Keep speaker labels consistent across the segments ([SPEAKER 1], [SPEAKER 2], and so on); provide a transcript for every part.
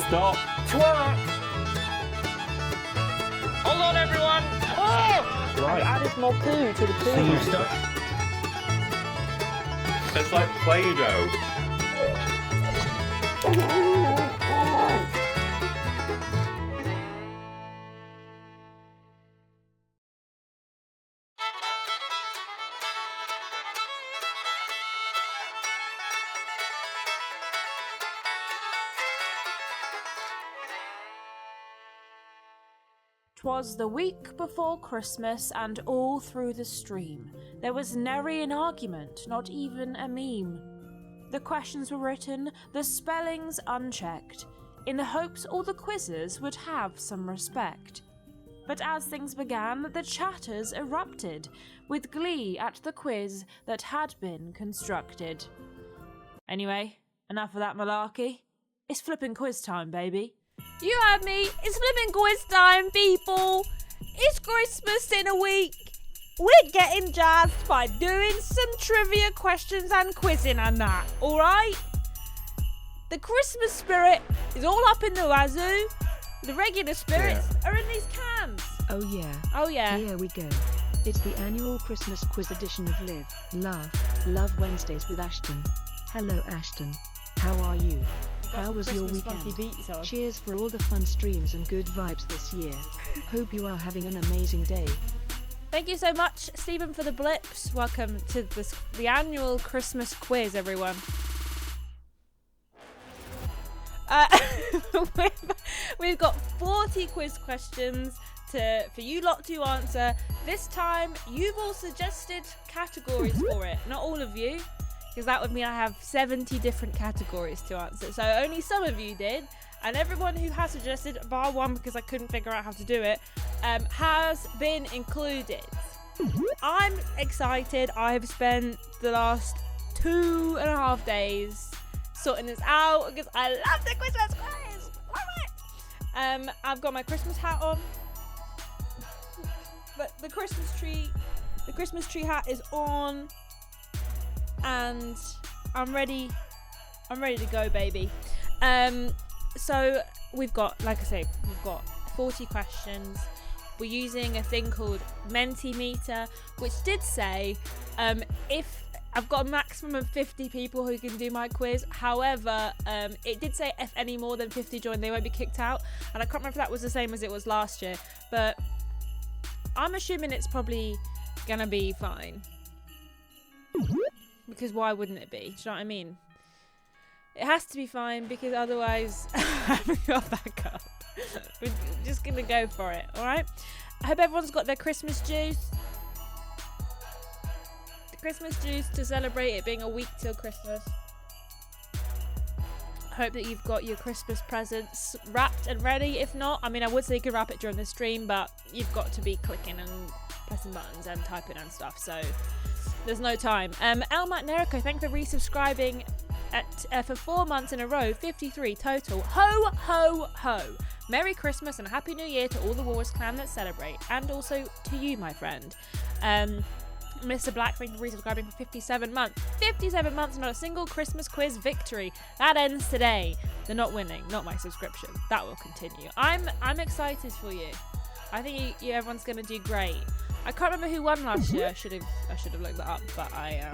[SPEAKER 1] Stop. Twerk.
[SPEAKER 2] Hold on, everyone. Oh!
[SPEAKER 1] Right.
[SPEAKER 3] I added more poo to the poo.
[SPEAKER 1] So you start. It's like Play-Doh.
[SPEAKER 4] "'Twas the week before Christmas, and all through the stream there was nary an argument, not even a meme. The questions were written, the spellings unchecked, in the hopes all the quizzes would have some respect. But as things began, the chatters erupted, with glee at the quiz that had been constructed." Anyway, enough of that malarkey. It's flipping quiz time, baby.
[SPEAKER 2] You heard me. It's flipping quiz time, people. It's Christmas in a week. We're getting jazzed by doing some trivia questions and quizzing and that, alright? The Christmas spirit is all up in the wazoo. The regular spirits are in these cans.
[SPEAKER 5] Oh yeah.
[SPEAKER 2] Oh yeah.
[SPEAKER 5] Here we go. It's the annual Christmas quiz edition of Love Wednesdays with Ashton. Hello Ashton. How are you? How was your weekend? Cheers for all the fun streams and good vibes this year. Hope you are having an amazing day.
[SPEAKER 2] Thank you so much, Stephen, for the blips. Welcome to the annual Christmas quiz, everyone. We've got 40 quiz questions for you lot to answer. This time, you've all suggested categories for it. Not all of you, because that would mean I have 70 different categories to answer. So only some of you did. And everyone who has suggested, bar one because I couldn't figure out how to do it, has been included. I'm excited. I have spent the last 2.5 days sorting this out because I love the Christmas quiz. Love it. I've got my Christmas hat on. But the Christmas tree hat is on, and I'm ready to go, baby. So we've got, like I say, we've got 40 questions. We're using a thing called Mentimeter, which did say if I've got a maximum of 50 people who can do my quiz. However, it did say if any more than 50 join, they won't be kicked out. And I can't remember if that was the same as it was last year, but I'm assuming it's probably gonna be fine. Because why wouldn't it be? Do you know what I mean? It has to be fine because otherwise I haven't got backup. We're just gonna go for it, alright? I hope everyone's got their Christmas juice. The Christmas juice to celebrate it being a week till Christmas. I hope that you've got your Christmas presents wrapped and ready. If not, I mean, I would say you could wrap it during the stream, but you've got to be clicking and pressing buttons and typing and stuff, so there's no time. Elmat Neriko, thank you for resubscribing for 4 months in a row, 53 total. Ho, ho, ho. Merry Christmas and Happy New Year to all the Walrus clan that celebrate, and also to you, my friend. Mr. Black, thank you for resubscribing for 57 months. 57 months, not a single Christmas quiz victory. That ends today. They're not winning, not my subscription. That will continue. I'm excited for you. I think everyone's going to do great. I can't remember who won last year. I should have looked that up, but I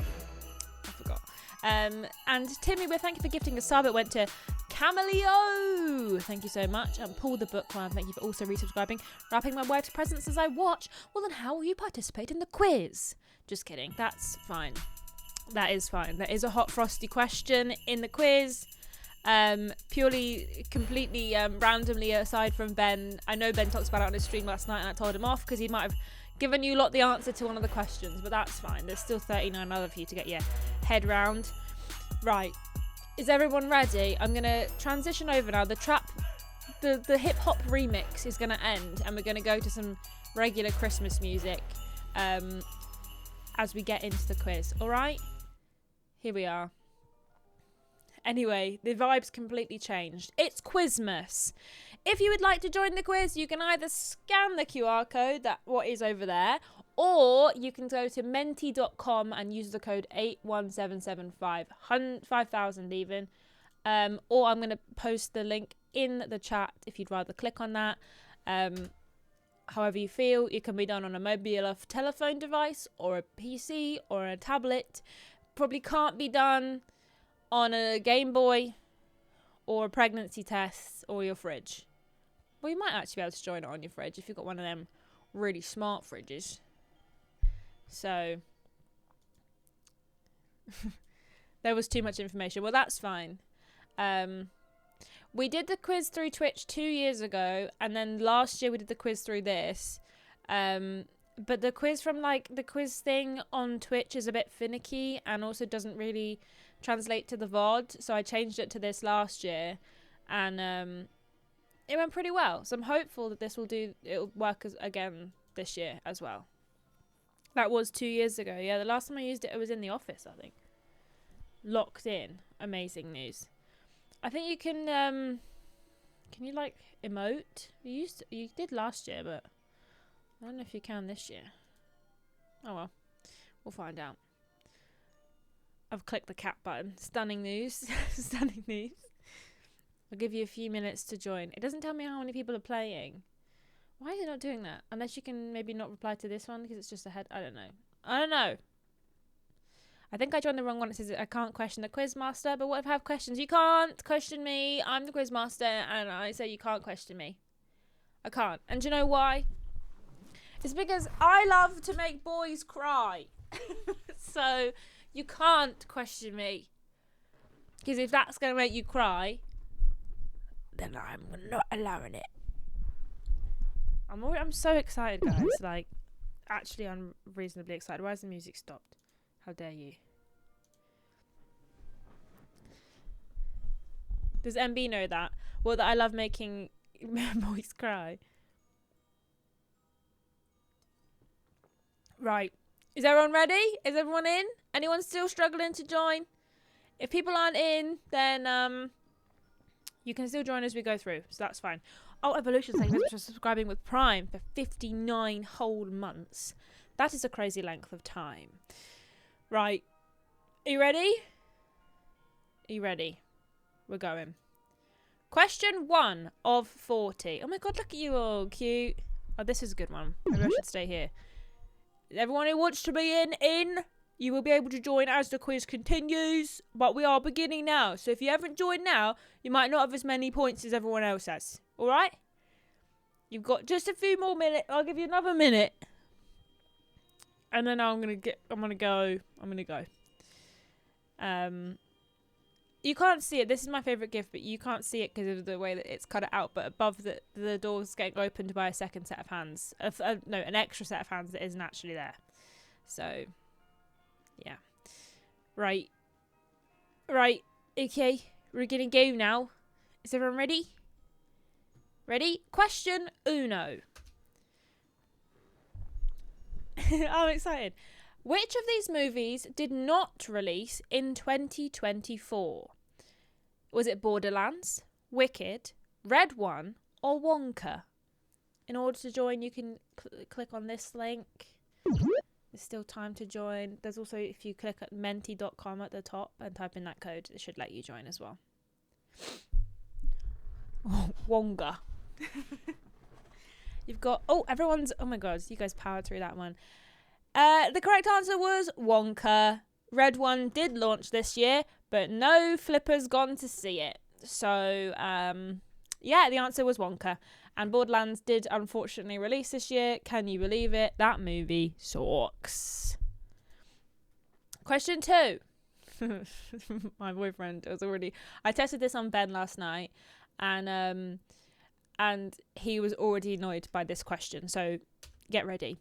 [SPEAKER 2] forgot. And Timmy, thank you for gifting a sub. It went to Camelio. Thank you so much. And Paul the Bookworm, thank you for also resubscribing. Wrapping my wife's presents as I watch. Well, then how will you participate in the quiz? Just kidding. That's fine. That is fine. There is a hot frosty question in the quiz. Purely, completely randomly, aside from Ben. I know Ben talks about it on his stream last night, and I told him off because he might have given you lot the answer to one of the questions, but that's fine. There's still 39 other for you to get your head round. Right, is everyone ready? I'm gonna transition over now. The hip hop remix is gonna end, and we're gonna go to some regular Christmas music as we get into the quiz. All right, here we are. Anyway, the vibe's completely changed. It's Quizmas. If you would like to join the quiz, you can either scan the QR code, what is over there, or you can go to menti.com and use the code 81775, 5000 even. Or I'm going to post the link in the chat if you'd rather click on that. However you feel, it can be done on a mobile telephone device or a PC or a tablet. Probably can't be done on a Game Boy or a pregnancy test or your fridge. Well, you might actually be able to join it on your fridge if you've got one of them really smart fridges. So there was too much information. Well, that's fine. We did the quiz through Twitch 2 years ago, and then last year we did the quiz through this. But the quiz from the quiz thing on Twitch is a bit finicky and also doesn't really translate to the VOD. So I changed it to this last year, and it went pretty well. So I'm hopeful that it'll work again this year as well. That was 2 years ago. Yeah, the last time I used it was in the office, I think. Locked in. Amazing news. I think you can you emote? You did last year, but I don't know if you can this year. Oh well, we'll find out. I've clicked the cat button. Stunning news. Stunning news. I'll give you a few minutes to join. It doesn't tell me how many people are playing. Why is it not doing that? Unless you can maybe not reply to this one because it's just ahead. I don't know. I think I joined the wrong one. It says I can't question the quiz master. But what if I have questions? You can't question me. I'm the quiz master, and I say you can't question me. I can't. And do you know why? It's because I love to make boys cry. So you can't question me. Because if that's going to make you cry, then I'm not allowing it. I'm so excited, guys. Actually, I'm reasonably excited. Why has the music stopped? How dare you? Does MB know that? Well, that I love making boys cry. Right. Is everyone ready? Is everyone in? Anyone still struggling to join? If people aren't in, then you can still join as we go through. So that's fine. Oh, Evolution, thank you for subscribing with Prime for 59 whole months. That is a crazy length of time. Right. Are you ready? Are you ready? We're going. Question 1 of 40. Oh my god, look at you all. Cute. Oh, this is a good one. Maybe I should stay here. Everyone who wants to be in. You will be able to join as the quiz continues. But we are beginning now. So if you haven't joined now, you might not have as many points as everyone else has. Alright? You've got just a few more minutes. I'll give you another minute. And then I'm gonna go. You can't see it. This is my favourite gift, but you can't see it because of the way that it's cut it out. But above the door's getting opened by a second set of hands. An extra set of hands that isn't actually there. So, yeah. Right. Okay. We're gonna go now. Is everyone ready? Ready? Question uno. I'm excited. Which of these movies did not release in 2024? Was it Borderlands, Wicked, Red One, or Wonka? In order to join, you can click on this link. There's still time to join. There's also, if you click at menti.com at the top and type in that code, it should let you join as well. Oh, Wonga. You've got... Oh, everyone's... Oh my god, you guys powered through that one. The correct answer was Wonka. Red One did launch this year, but no flippers gone to see it. So, yeah, the answer was Wonka. And Borderlands did unfortunately release this year. Can you believe it? That movie sucks. Question 2. My boyfriend was already... I tested this on Ben last night, and he was already annoyed by this question. So, get ready.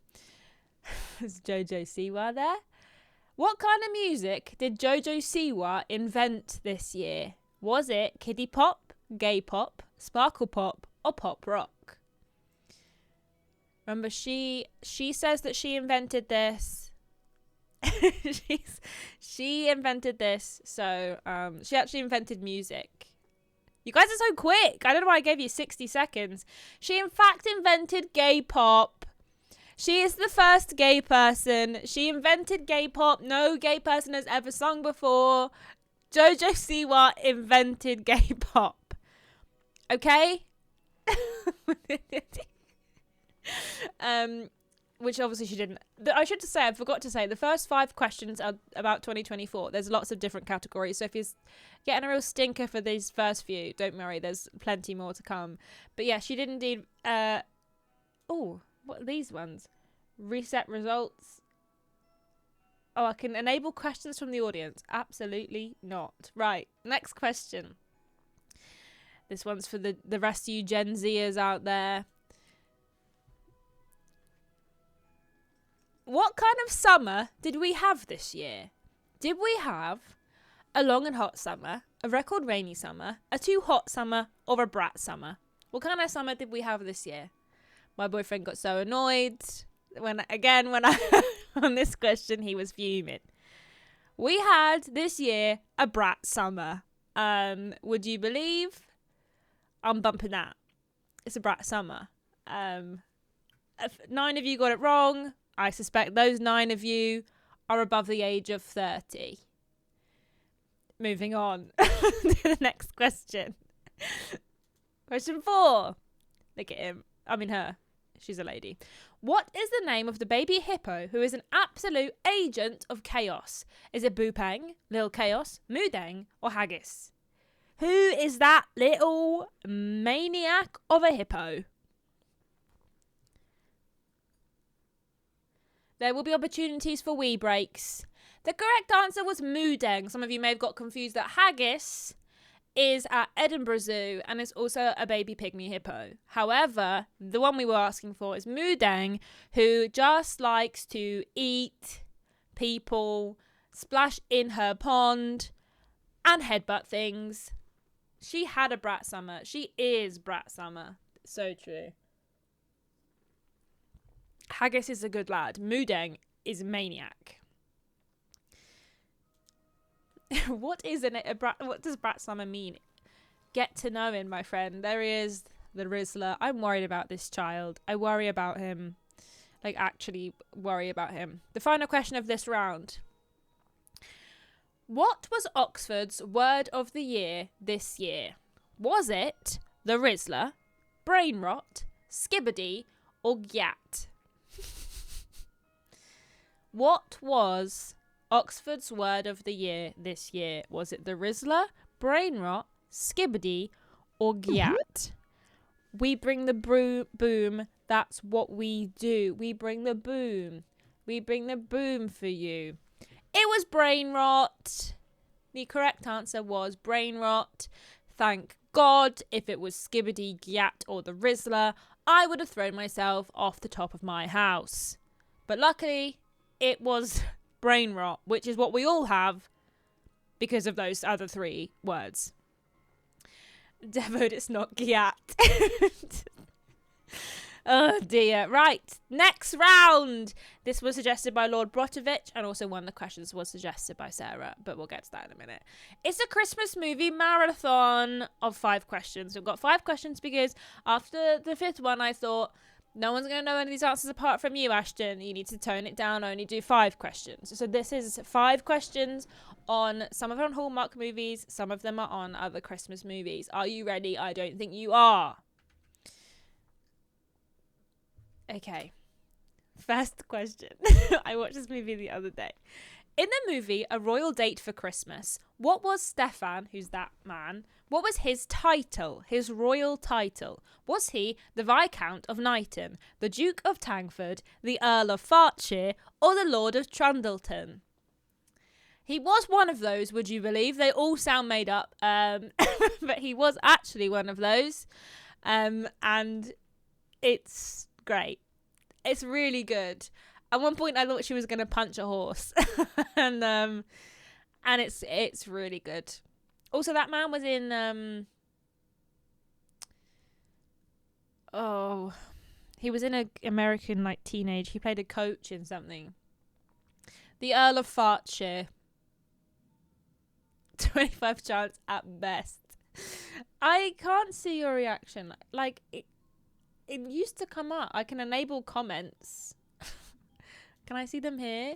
[SPEAKER 2] Is Jojo Siwa there? What kind of music did Jojo Siwa invent this year? Was it kiddie pop, gay pop, sparkle pop, or pop rock? Remember, she says that she invented this. she invented this. So she actually invented music. You guys are so quick. I don't know why I gave you 60 seconds. She in fact invented gay pop. She is the first gay person. She invented gay pop. No gay person has ever sung before. Jojo Siwa invented gay pop. Okay? Which obviously she didn't. I should say, I forgot to say, the first 5 questions are about 2024. There's lots of different categories. So if you're getting a real stinker for these first few, don't worry, there's plenty more to come. But yeah, she did indeed. What are these ones? Reset results. Oh, I can enable questions from the audience. Absolutely not. Right, next question. This one's for the rest of you Gen Zers out there. What kind of summer did we have this year? Did we have a long and hot summer, a record rainy summer, a too hot summer, or a brat summer? What kind of summer did we have this year? My boyfriend got so annoyed when I on this question, he was fuming. We had this year a brat summer. Would you believe? I'm bumping that. It's a brat summer. 9 of you got it wrong. I suspect those 9 of you are above the age of 30. Moving on to the next question. Question 4. Look at him. I mean her. She's a lady. What is the name of the baby hippo who is an absolute agent of chaos? Is it Boopeng, Lil Chaos, Moodeng, or Haggis? Who is that little maniac of a hippo? There will be opportunities for wee breaks. The correct answer was Moodeng. Some of you may have got confused that Haggis is at Edinburgh Zoo and is also a baby pygmy hippo. However, the one we were asking for is Moodeng, who just likes to eat people, splash in her pond, and headbutt things. She had a brat summer. She is brat summer. So true. Haggis is a good lad. Moodeng is a maniac. What does brat summer mean? Get to know him, my friend. There he is, the Rizzler. I'm worried about this child. I worry about him. Like, actually worry about him. The final question of this round. What was Oxford's word of the year this year? Was it the Rizzler, brain rot, skibbity, or gyat? What was Oxford's word of the year this year? Was it the Rizzler, brain rot, skibbity, or gyat? We bring the boom. That's what we do. We bring the boom. We bring the boom for you. It was brain rot. The correct answer was brain rot. Thank God. If it was skibbity, gyat, or the Rizzler, I would have thrown myself off the top of my house. But luckily, it was brain rot, which is what we all have because of those other 3 words. Devoed, it's not gyat. Oh dear. Right, next round. This was suggested by Lord Brotovich, and also one of the questions was suggested by Sarah, but we'll get to that in a minute. It's a Christmas movie marathon of 5 questions. We've got 5 questions because after the 5th one, I thought, no one's going to know any of these answers apart from you, Ashton. You need to tone it down, only do 5 questions. So this is 5 questions on, some of them on Hallmark movies, some of them are on other Christmas movies. Are you ready? I don't think you are. Okay. First question. I watched this movie the other day. In the movie A Royal Date for Christmas, what was Stefan, who's that man, what was his title, his royal title? Was he the Viscount of Knighton, the Duke of Tangford, the Earl of Fartshire, or the Lord of Trundleton? He was one of those, would you believe? They all sound made up, but he was actually one of those, and it's great. It's really good. At one point, I thought she was going to punch a horse, and it's really good. Also, that man was in he was in a American teenage. He played a coach in something. The Earl of Fartshire. 25 chance at best. I can't see your reaction. Like it used to come up. I can enable comments. Can I see them here?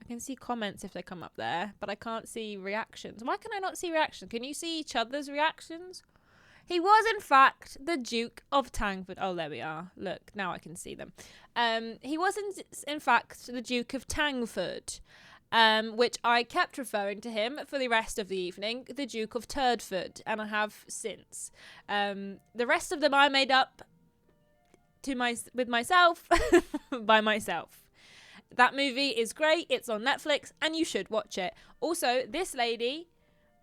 [SPEAKER 2] I can see comments if they come up there, but I can't see reactions. Why can I not see reactions? Can you see each other's reactions? He was, in fact, the Duke of Tangford. Oh, there we are. Look, now I can see them. He was, in fact, the Duke of Tangford, which I kept referring to him for the rest of the evening, the Duke of Turdford, and I have since. The rest of them I made up with myself by myself. That movie is great. It's on Netflix, and you should watch it. Also, this lady,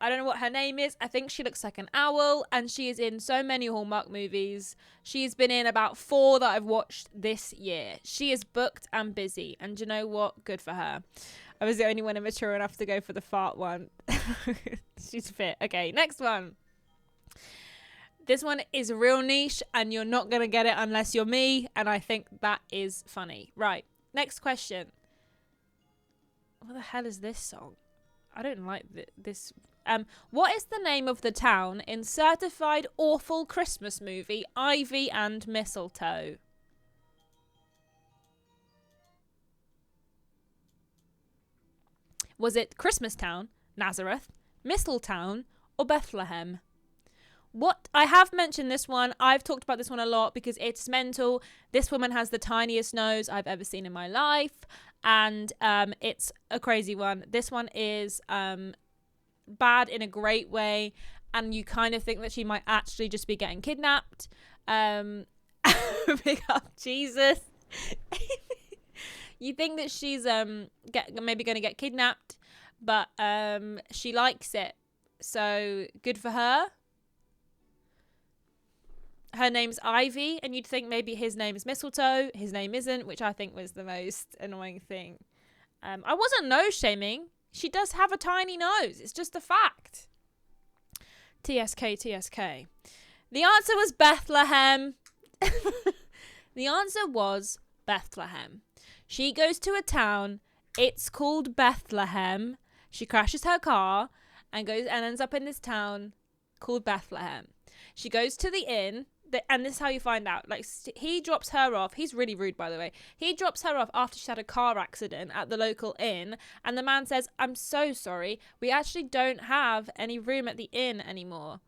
[SPEAKER 2] I don't know what her name is. I think she looks like an owl, and she is in so many Hallmark movies. She's been in about 4 that I've watched this year. She is booked and busy, and do you know what? Good for her. I was the only one immature enough to go for the fart one. She's fit. Okay, next one. This one is real niche, and you're not going to get it unless you're me, and I think that is funny. Right, next question. What the hell is this song? I don't like this. What is the name of the town in Certified Awful Christmas movie Ivy and Mistletoe? Was it Christmas Town, Nazareth, Mistletoe, or Bethlehem? What I have mentioned this one. I've talked about this one a lot because it's mental. This woman has the tiniest nose I've ever seen in my life, and it's a crazy one. This one is bad in a great way, and you kind of think that she might actually just be getting kidnapped. Pick up Jesus. You think that she's maybe going to get kidnapped, but she likes it, so good for her. Her name's Ivy, and you'd think maybe his name is Mistletoe. His name isn't, which I think was the most annoying thing. I wasn't nose shaming. She does have a tiny nose. It's just a fact. TSK, TSK. The answer was Bethlehem. The answer was Bethlehem. She goes to a town. It's called Bethlehem. She crashes her car and ends up in this town called Bethlehem. She goes to the inn. And this is how you find out. Like, he drops her off. He's really rude, by the way. He drops her off after she had a car accident at the local inn. And the man says, "I'm so sorry. We actually don't have any room at the inn anymore."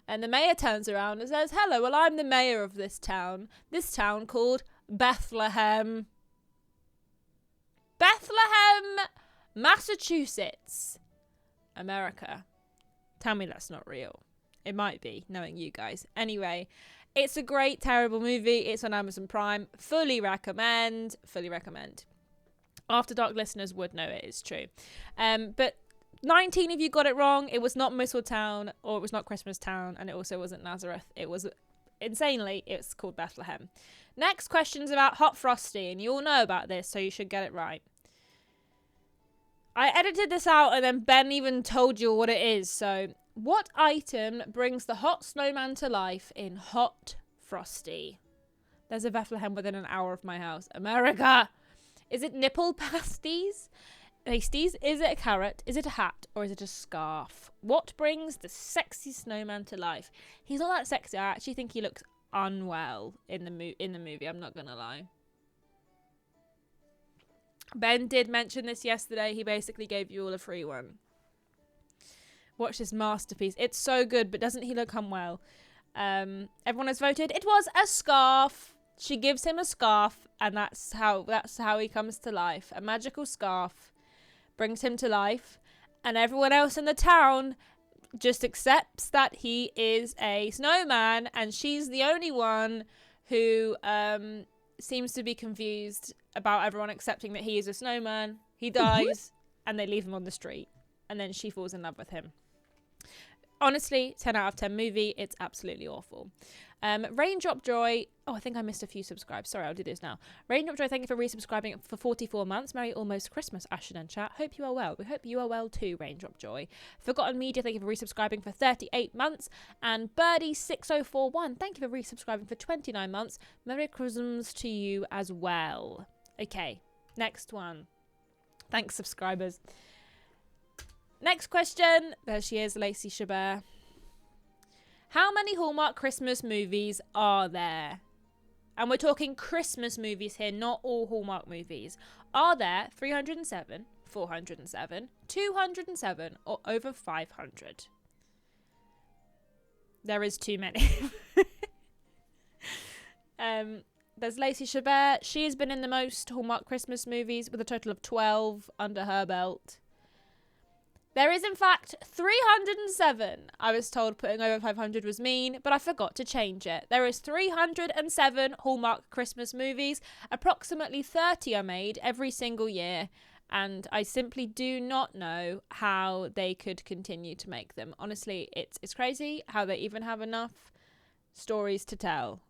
[SPEAKER 2] And the mayor turns around and says, "Hello, well, I'm the mayor of this town called Bethlehem." Bethlehem, Massachusetts, America. Tell me that's not real. It might be, knowing you guys. Anyway, it's a great, terrible movie. It's on Amazon Prime. Fully recommend. After Dark listeners would know it is true. But 19 of you got it wrong. It was not Mistletoe, or it was not Christmas Town, and it also wasn't Nazareth. It was, insanely, it's called Bethlehem. Next question's about Hot Frosty, and you all know about this, so you should get it right. I edited this out, and then Ben even told you what it is, so... What item brings the hot snowman to life in Hot Frosty? There's a Bethlehem within an hour of my house. America! Is it nipple pasties? Is it a carrot? Is it a hat? Or is it a scarf? What brings the sexy snowman to life? He's not that sexy. I actually think he looks unwell in the movie. I'm not going to lie. Ben did mention this yesterday. He basically gave you all a free one. Watch this masterpiece. It's so good, but doesn't he look unwell? Everyone has voted. It was a scarf. She gives him a scarf, and that's how he comes to life. A magical scarf brings him to life, and everyone else in the town just accepts that he is a snowman, and she's the only one who seems to be confused about everyone accepting that he is a snowman. He dies, and they leave him on the street, and then she falls in love with him. Honestly, 10 out of 10 movie. It's absolutely awful. Raindrop Joy. Oh, I think I missed a few subscribes. Sorry, I'll do this now. Raindrop Joy, thank you for resubscribing for 44 months. Merry almost Christmas, Ashton and chat. Hope you are well. We hope you are well too, Raindrop Joy. Forgotten Media, thank you for resubscribing for 38 months. And Birdie6041, thank you for resubscribing for 29 months. Merry Christmas to you as well. Okay, next one. Thanks, subscribers. Next question. There she is, Lacey Chabert. How many Hallmark Christmas movies are there? And we're talking Christmas movies here, not all Hallmark movies. Are there 307, 407, 207, or over 500? There is too many. There's Lacey Chabert. She has been in the most Hallmark Christmas movies with a total of 12 under her belt. There is, in fact, 307. I was told putting over 500 was mean, but I forgot to change it. There is 307 Hallmark Christmas movies. Approximately 30 are made every single year, and I simply do not know how they could continue to make them. Honestly, it's crazy how they even have enough stories to tell.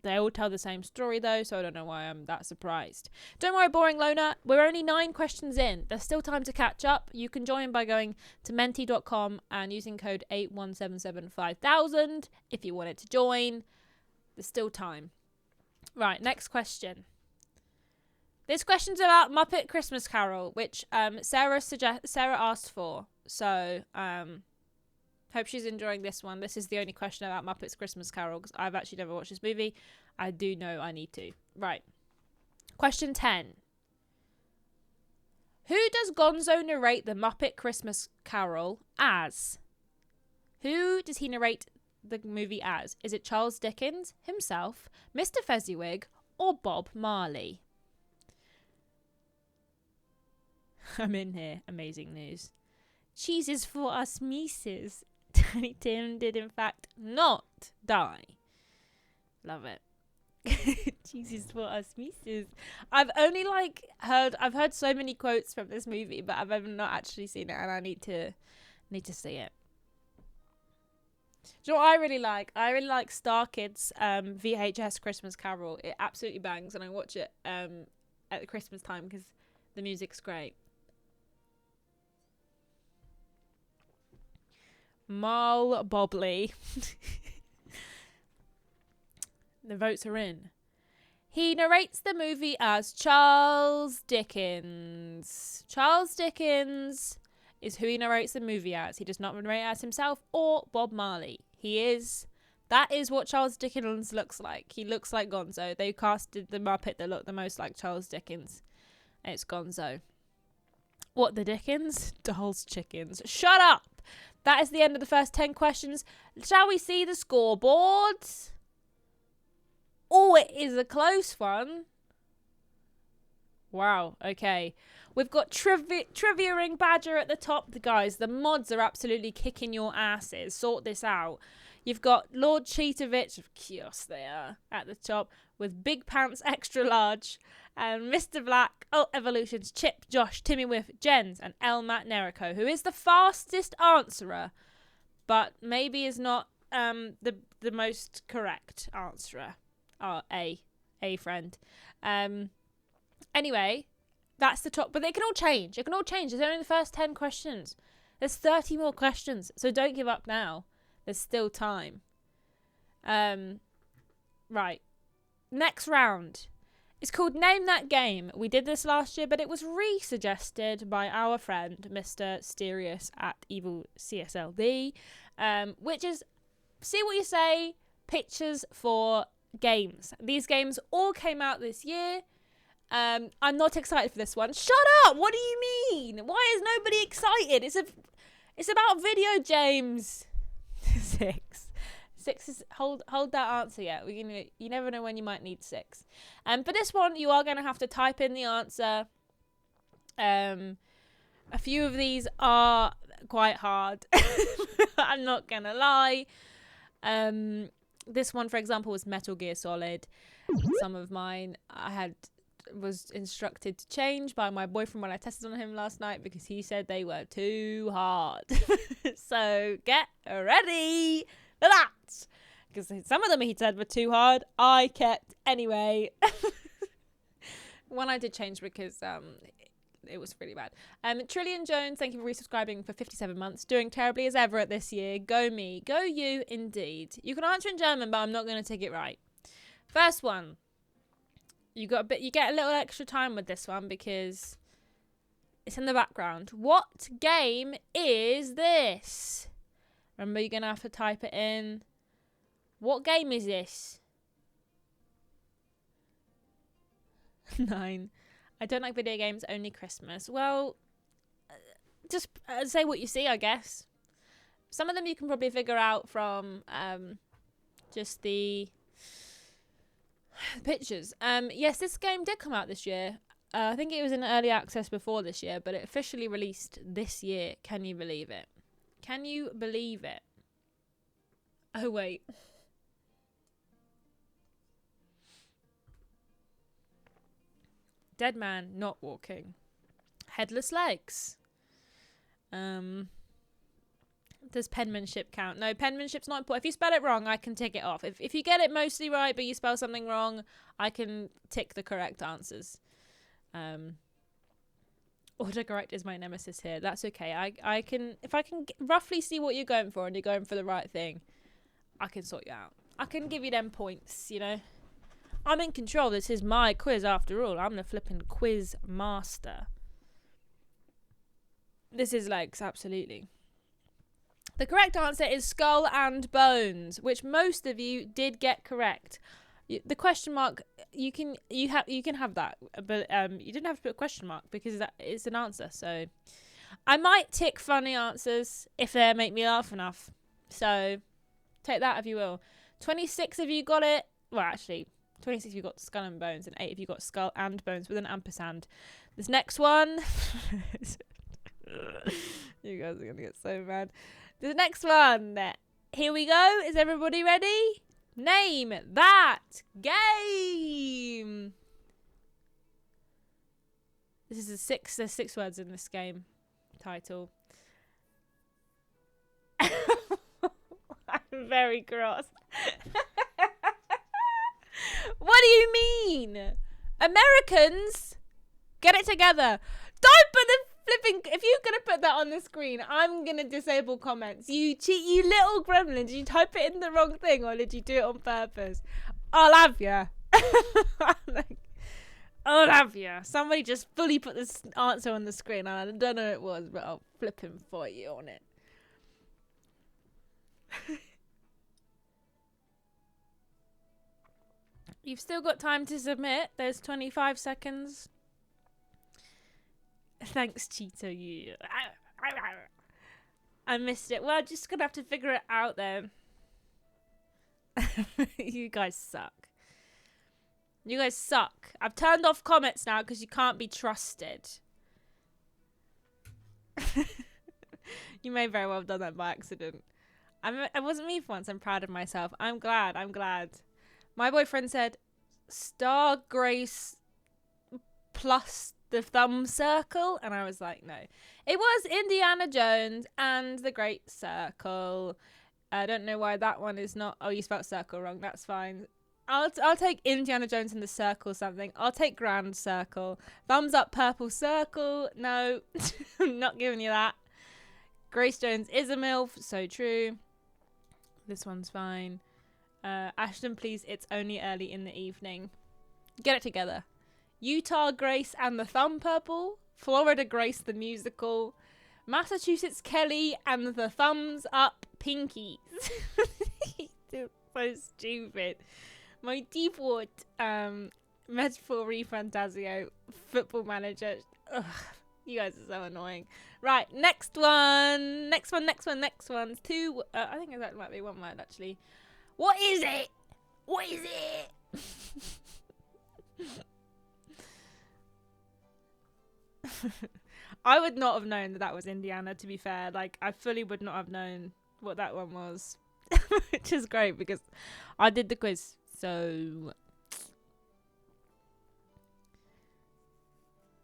[SPEAKER 2] They all tell the same story though, so I don't know why I'm that surprised. Don't worry, boring loner. We're only 9 questions in. There's still time to catch up. You can join by going to menti.com and using code 81775000 if you wanted to join. There's still time. Right, next question. This question's about Muppet Christmas Carol, which Sarah asked for. So, hope she's enjoying this one. This is the only question about Muppets Christmas Carol because I've actually never watched this movie. I do know I need to. Right. Question 10. Who does Gonzo narrate the Muppet Christmas Carol as? Who does he narrate the movie as? Is it Charles Dickens, himself, Mr. Fezziwig, or Bob Marley? I'm in here. Amazing news. Cheese is for us Mises. Tiny Tim did in fact not die. Love it. Jesus, what us Mises. I've only I've heard so many quotes from this movie, but I've not actually seen it, and I need to see it. Do you know what I really like? I really like Star Kids VHS Christmas Carol. It absolutely bangs, and I watch it at the Christmas time because the music's great. Marl Bobley. The votes are in. He narrates the movie as Charles Dickens. Charles Dickens is who he narrates the movie as. He does not narrate as himself or Bob Marley. That is what Charles Dickens looks like. He looks like Gonzo. They casted the Muppet that looked the most like Charles Dickens. And it's Gonzo. What the Dickens? Dolls chickens. Shut up! That is the end of the first 10 questions. Shall we see the scoreboard? Oh, it is a close one. Wow, okay. We've got Triviaing Badger at the top. Guys, the mods are absolutely kicking your asses. Sort this out. You've got Lord Cheetovich, of course they are, at the top, with Big Pants Extra Large, and Mr. Black, Alt Evolutions, Chip, Josh, Timmy Whiff, Jens, and El Matt Nerico, who is the fastest answerer, but maybe is not the most correct answerer. A friend. Anyway, that's the top, but they can all change. It can all change. There's only the first 10 questions. There's 30 more questions, so don't give up now. There's still time. Right. Next round. It's called Name That Game. We did this last year, but it was re-suggested by our friend, Mr. Sterius at Evil CSLD, which is, see what you say, pictures for games. These games all came out this year. I'm not excited for this one. Shut up! What do you mean? Why is nobody excited? It's about video games. 6 is hold that answer yet. You never know when you might need 6. For this one, you are going to have to type in the answer. A few of these are quite hard. I'm not gonna lie. This one, for example, was Metal Gear Solid. Some of mine was instructed to change by my boyfriend when I tested on him last night because he said they were too hard. So get ready for that, because some of them he said were too hard. I kept anyway. One I did change because it was really bad. Trillion Jones, thank you for resubscribing for 57 months. Doing terribly as ever at this year. Go me. Go you indeed. You can answer in German, but I'm not going to take it right. First one. You get a little extra time with this one because it's in the background. What game is this? Remember, you're going to have to type it in. What game is this? 9. I don't like video games, only Christmas. Well, just say what you see, I guess. Some of them you can probably figure out from just the pictures. Yes, this game did come out this year. I think it was in early access before this year, but it officially released this year. Can you believe it? Can you believe it? Oh, wait. Dead man not walking. Headless legs. Does penmanship count? No, penmanship's not important. If you spell it wrong, I can tick it off. If you get it mostly right, but you spell something wrong, I can tick the correct answers. Autocorrect is my nemesis here. That's okay. I can, if I can roughly see what you're going for and you're going for the right thing, I can sort you out. I can give you them points, you know. I'm in control. This is my quiz after all. I'm the flipping quiz master. This is legs, absolutely. The correct answer is skull and bones, which most of you did get correct. The question mark, you can have that, but you didn't have to put a question mark because that is an answer. So I might tick funny answers if they make me laugh enough. So take that if you will. 26 of you got it. Well, actually, 26 of you got skull and bones, and 8 of you got skull and bones with an ampersand. This next one, you guys are gonna get so mad. The next one, here we go. Is everybody ready? Name that game. This is there's 6 words in this game title. I'm very cross. What do you mean? Americans, get it together. Don't put the flipping, if you're gonna put that on the screen, I'm gonna disable comments. You little gremlin. Did you type it in the wrong thing or did you do it on purpose? I'll have ya. I'll have ya. Somebody just fully put this answer on the screen. I don't know who it was, but I'll flip him for you on it. You've still got time to submit. There's 25 seconds. Thanks, Cheeto. You. I missed it. Well, just gonna have to figure it out then. You guys suck. You guys suck. I've turned off comments now because you can't be trusted. You may very well have done that by accident. It wasn't me for once. I'm proud of myself. I'm glad. My boyfriend said, Star Grace plus the thumb circle, and I was like, no. It was Indiana Jones and the Great Circle. I don't know why that one is not. Oh, you spelled circle wrong. That's fine. I'll take Indiana Jones and the Circle something. I'll take Grand Circle. Thumbs up purple circle. No, I'm not giving you that. Grace Jones is a MILF. So true. This one's fine. Ashton, please, it's only early in the evening. Get it together. Utah Grace and the Thumb Purple. Florida Grace the Musical. Massachusetts Kelly and the Thumbs Up Pinkies. So stupid. My default metaphor Fantasio Football Manager. Ugh, you guys are so annoying. Right, next one. Next one's 2. I think that might be 1 word actually. What is it? What is it? I would not have known that was Indiana, to be fair. Like, I fully would not have known what that one was. Which is great because I did the quiz. So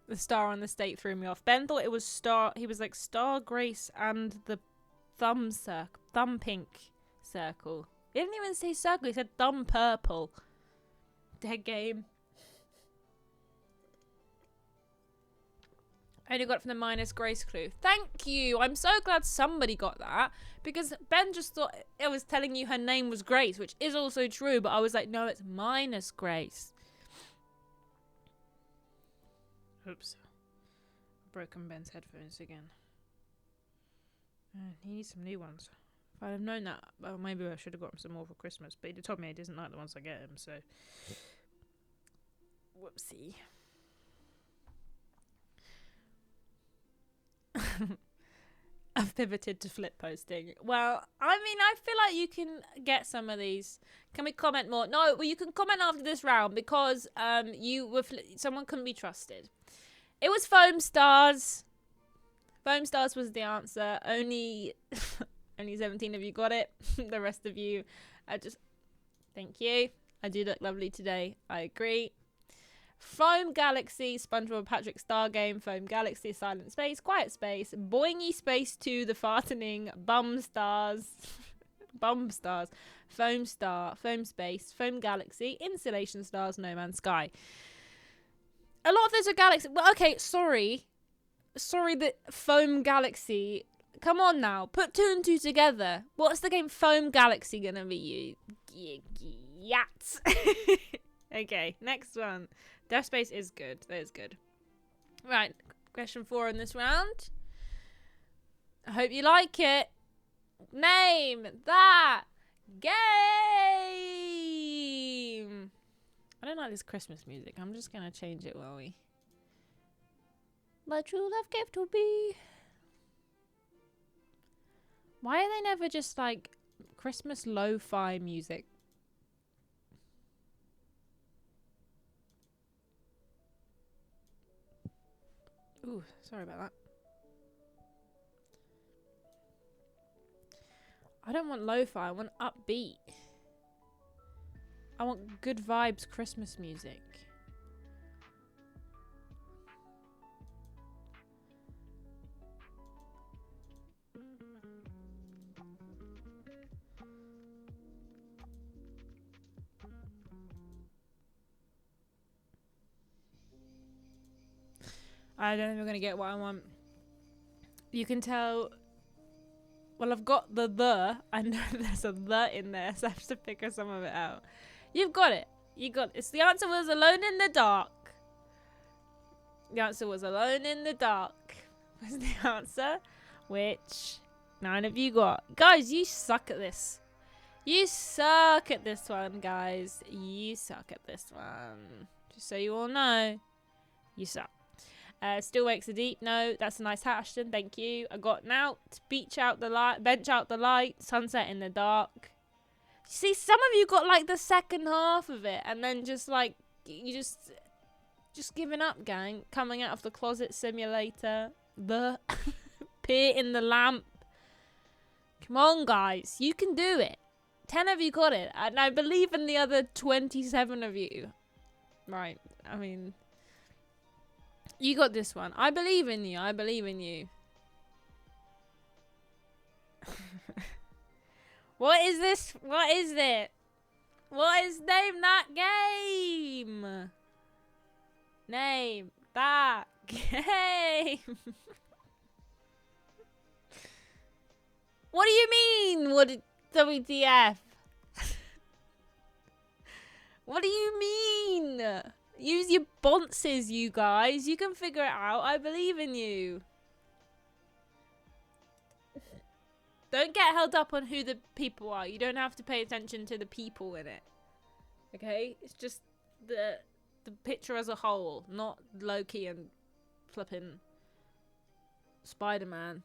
[SPEAKER 2] the star on the state threw me off. Ben thought it was Star. He was like Star Grace and the thumb pink circle. He didn't even say circle. He said thumb purple. Dead game. I only got it from the minus Grace clue. Thank you. I'm so glad somebody got that. Because Ben just thought I was telling you her name was Grace, which is also true. But I was like, no, it's minus Grace. Oops. Broken Ben's headphones again. He needs some new ones. If I'd have known that, well, maybe I should have got him some more for Christmas. But he told me he doesn't like the ones I get him, so... Whoopsie. I've pivoted to flip posting. Well, I mean, I feel like you can get some of these. Can we comment more? No, well, you can comment after this round because someone couldn't be trusted. It was Foam Stars. Foam Stars was the answer. Only 17 of you got it. The rest of you, thank you. I do look lovely today. I agree. Foam Galaxy, SpongeBob Patrick Star Game, Foam Galaxy, Silent Space, Quiet Space, Boingy Space 2, The Fartening, Bum Stars, Bum Stars, Foam Star, Foam Space, Foam Galaxy, Insulation Stars, No Man's Sky. A lot of those are Galaxy. Well, okay, sorry that Foam Galaxy. Come on now, put 2 and 2 together. What's the game Foam Galaxy gonna be? Yats. Okay, next one. Death Space is good. That is good. Right, question 4 in this round. I hope you like it. Name that game. I don't like this Christmas music. I'm just gonna change it while we. My true love gift will be. Why are they never just like Christmas lo-fi music? Ooh, sorry about that. I don't want lo-fi, I want upbeat. I want good vibes Christmas music. I don't think we're going to get what I want. You can tell. Well, I've got the. I know there's a the in there, so I have to figure some of it out. You've got it. You got it. The answer was Alone in the Dark. The answer was Alone in the Dark. Was the answer. Which 9 of you got. Guys, you suck at this. You suck at this one, guys. You suck at this one. Just so you all know. You suck. Still wakes the deep. No, that's a nice hat, Ashton. Thank you. I got Nout. Bench out the light. Sunset in the dark. See, some of you got like the second half of it, and then just like you just giving up, gang. Coming out of the closet simulator. The peer in the lamp. Come on, guys. You can do it. 10 of you got it, and I believe in the other 27 of you. Right. I mean. You got this one. I believe in you. I believe in you. What is this? What is it? What is name that game? Name that game. What do you mean? What WTF? What do you mean? Use your bonces, you guys. You can figure it out. I believe in you. Don't get held up on who the people are. You don't have to pay attention to the people in it. Okay? It's just the picture as a whole, not Loki and flipping Spider-Man.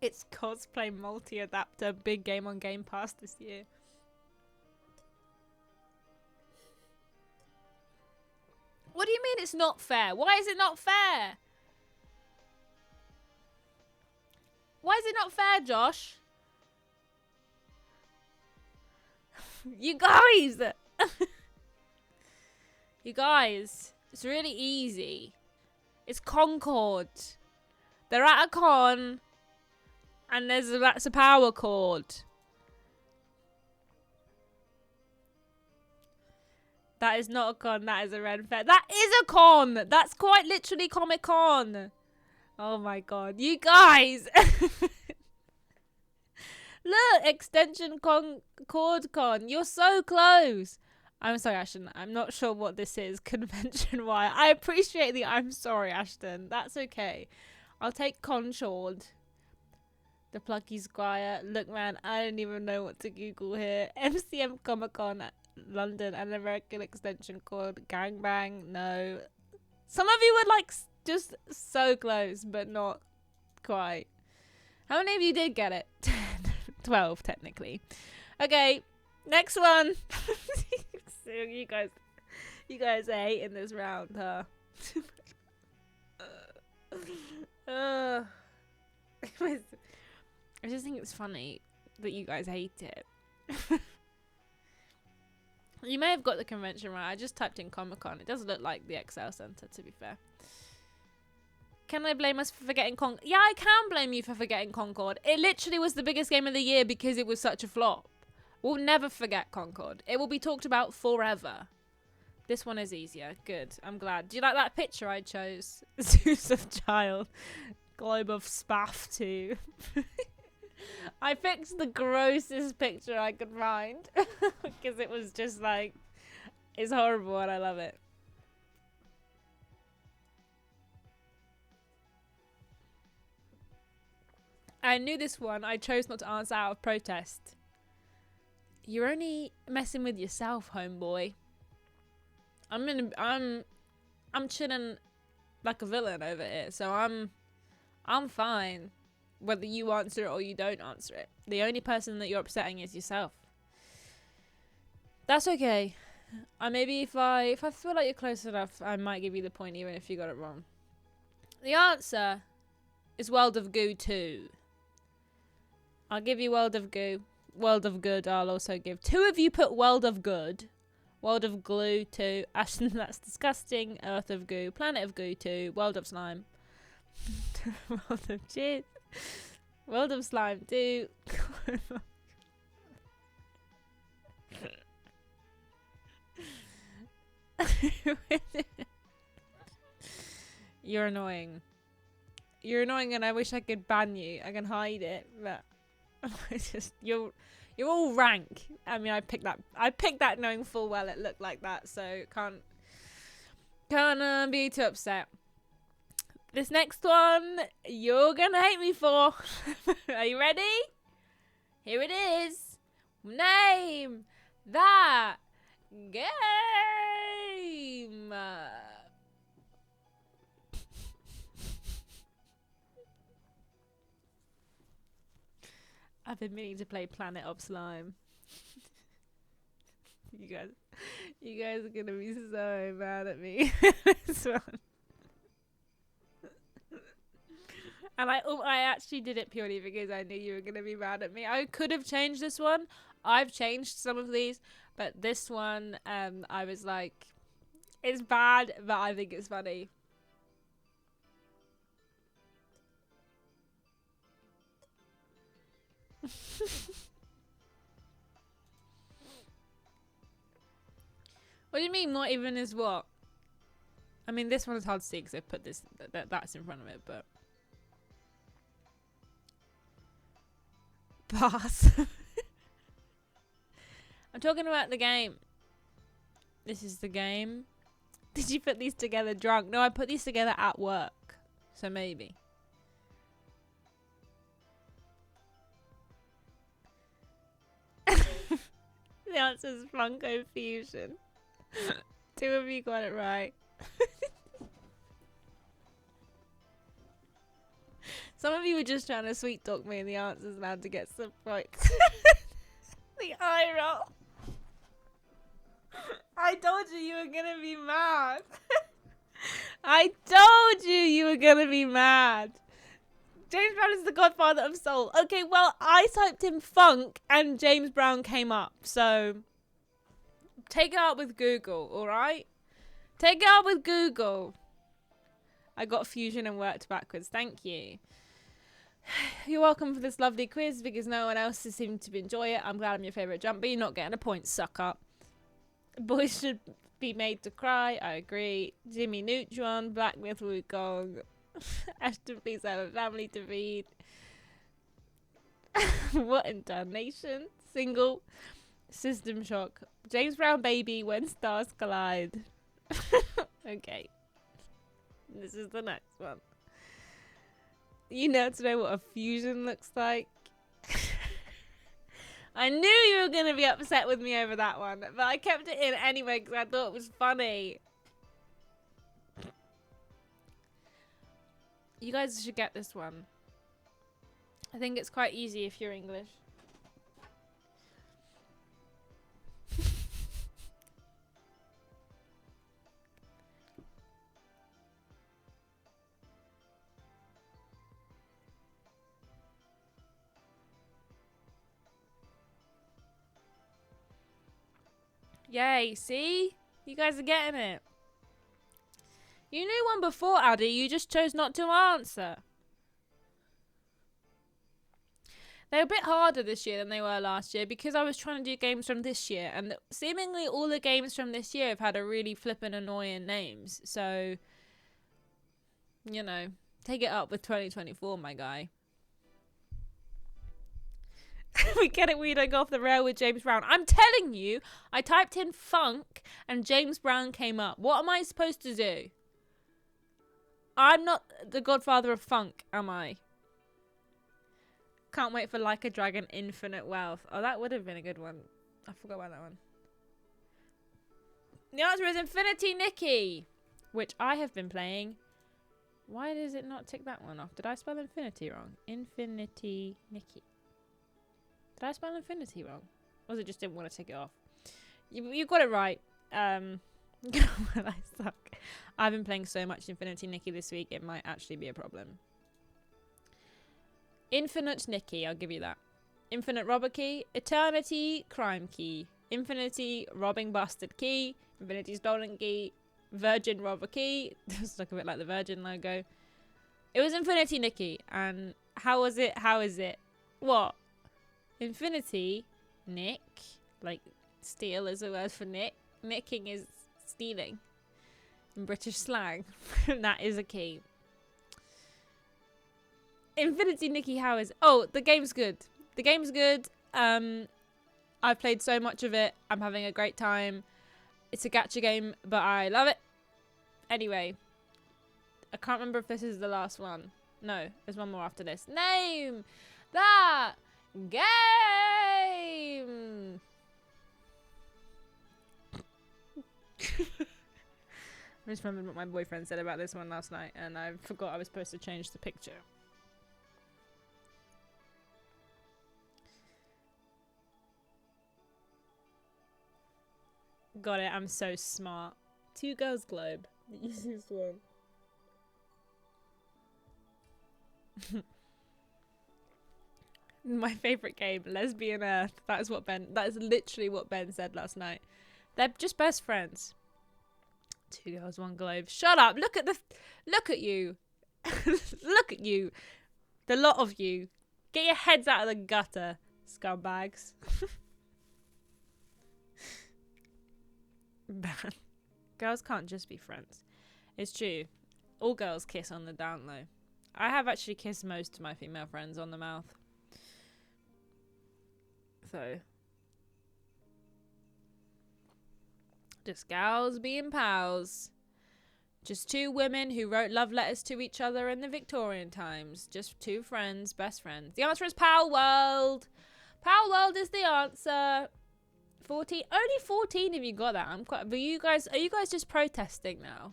[SPEAKER 2] It's cosplay multi-adapter. Big game on Game Pass this year. What do you mean it's not fair? Why is it not fair? Why is it not fair, Josh? You guys! You guys, it's really easy. It's Concord. They're at a con, and that's a power cord. That is not a con, that is a Ren Fair. That is a con! That's quite literally Comic Con. Oh my god. You guys! Look! Extension Cord Con. You're so close. I'm sorry, Ashton. I'm not sure what this is convention-wise. I appreciate the I'm sorry, Ashton. That's okay. I'll take Conchord. The Plucky Squire. Look, man, I don't even know what to Google here. MCM Comic Con London, an American extension called Gangbang. No. Some of you would like Just so close, but not quite. How many of you did get it? 12, technically. Okay, next one. So you guys are hating this round, huh? I just think it's funny that you guys hate it. You may have got the convention right. I just typed in Comic-Con. It does look like the XL Center, to be fair. Can I blame us for forgetting Concord? Yeah, I can blame you for forgetting Concord. It literally was the biggest game of the year because it was such a flop. We'll never forget Concord. It will be talked about forever. This one is easier. Good. I'm glad. Do you like that picture I chose? Zeus of Child. Globe of Spaff 2. I picked the grossest picture I could find. Because it was just like... It's horrible and I love it. I knew this one. I chose not to answer out of protest. You're only messing with yourself, homeboy. I'm chilling like a villain over here, so I'm fine whether you answer it or you don't answer it. The only person that you're upsetting is yourself. That's okay. Maybe if I feel like you're close enough, I might give you the point even if you got it wrong. The answer is World of Goo 2. I'll give you World of Goo. World of Good I'll also give. 2 of you put World of Good. World of Glue 2. Ashton, that's disgusting. Earth of Goo. Planet of Goo 2. World of Slime. World of Cheers. World of Slime 2. You're annoying. You're annoying and I wish I could ban you. I can hide it, but you're all rank. I mean, I picked that knowing full well it looked like that, so can't be too upset. This next one you're gonna hate me for. Are you ready? Here it is. Name that game. I've been meaning to play Planet of Slime. You guys are gonna be so mad at me. This one. And I actually did it purely because I knew you were gonna be mad at me. I could have changed this one. I've changed some of these, but this one, I was like, it's bad, but I think it's funny. What do you mean not even is what? I mean, this one is hard to see because I've put this that's in front of it, but pass. I'm talking about the game. This is the game. Did you put these together drunk? No, I put these together at work, so maybe. The answer is Funko Fusion. 2 of you got it right. Some of you were just trying to sweet talk me in the answers and had to get some points. The eye roll. I told you were gonna be mad. I told you were gonna be mad. James Brown is the godfather of soul. Okay, well, I typed in funk and James Brown came up. So, take it out with Google, alright? Take it out with Google. I got Fusion and worked backwards. Thank you. You're welcome for this lovely quiz because no one else has seemed to enjoy it. I'm glad I'm your favourite jump, but you're not getting a point, sucker. Boys should be made to cry. I agree. Jimmy Neutron, Black Myth Wukong. Ashton, please have a family to feed. What in damnation? Single. System Shock. James Brown Baby, When Stars Collide. Okay. This is the next one. You know to know what a fusion looks like. I knew you were going to be upset with me over that one, but I kept it in anyway because I thought it was funny. You guys should get this one. I think it's quite easy if you're English. Yay, see? You guys are getting it. You knew one before, Addy. You just chose not to answer. They're a bit harder this year than they were last year because I was trying to do games from this year. And seemingly all the games from this year have had a really flippin' annoying names. So, you know, take it up with 2024, my guy. We get it, we don't go off the rail with James Brown. I'm telling you, I typed in funk and James Brown came up. What am I supposed to do? I'm not the godfather of funk, am I? Can't wait for Like a Dragon Infinite Wealth. Oh, that would have been a good one. I forgot about that one. The answer is Infinity Nikki, which I have been playing. Why does it not tick that one off? Did I spell infinity wrong? Infinity Nikki. Did I spell infinity wrong? Or was it just didn't want to tick it off? You got it right. Well, I suck. I've been playing so much Infinity Nikki this week, it might actually be a problem. Infinite Nikki, I'll give you that. Infinite Robber Key, Eternity Crime Key, Infinity Robbing Bastard Key, Infinity Stolen Key, Virgin Robber Key. Just look a bit like the Virgin logo. It was Infinity Nikki, and how was it? How is it? What? Infinity Nick, like steal is a word for nick. Nicking is stealing in British slang. That is a key. Infinity Nikki, how is... Oh, the game's good. The game's good. I've played so much of it. I'm having a great time. It's a gacha game, but I love it. Anyway, I can't remember if this is the last one. No, there's one more after this. Name that game! I just remembered what my boyfriend said about this one last night, and I forgot I was supposed to change the picture. Got it, I'm so smart. Two Girls Globe. The easiest one. My favourite game, Lesbian Earth. That is literally what Ben said last night. They're just best friends. Two Girls, One Globe. Shut up! Look at you. Look at you. The lot of you. Get your heads out of the gutter, scumbags. Bad. Girls can't just be friends. It's true. All girls kiss on the down low. I have actually kissed most of my female friends on the mouth. So, just gals being pals. Just two women who wrote love letters to each other in the Victorian times. Just two friends, best friends. The answer is Power World. Power World is the answer. 14. Only 14 of you got that. But are you guys just protesting now?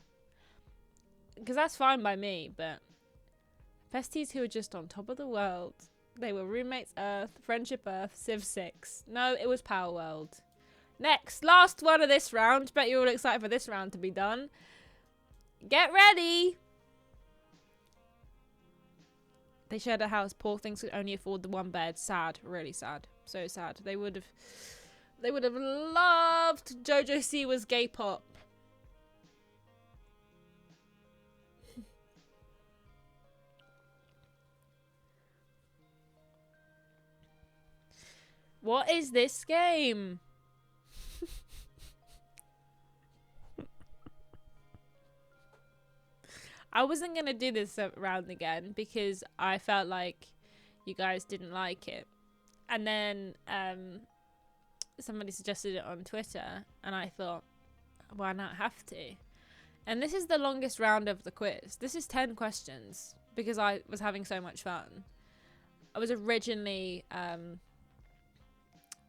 [SPEAKER 2] Because that's fine by me, but besties who are just on top of the world. They were Roommates Earth, Friendship Earth, Civ 6. No, it was Power World. Next, last one of this round. Bet you're all excited for this round to be done. Get ready. They shared a house. Poor things could only afford the one bed. Sad, really sad. So sad. They would have loved JoJo Siwa's gay pop. What is this game? I wasn't going to do this round again because I felt like you guys didn't like it. And then somebody suggested it on Twitter and I thought, why not have to? And this is the longest round of the quiz. This is 10 questions because I was having so much fun. I was originally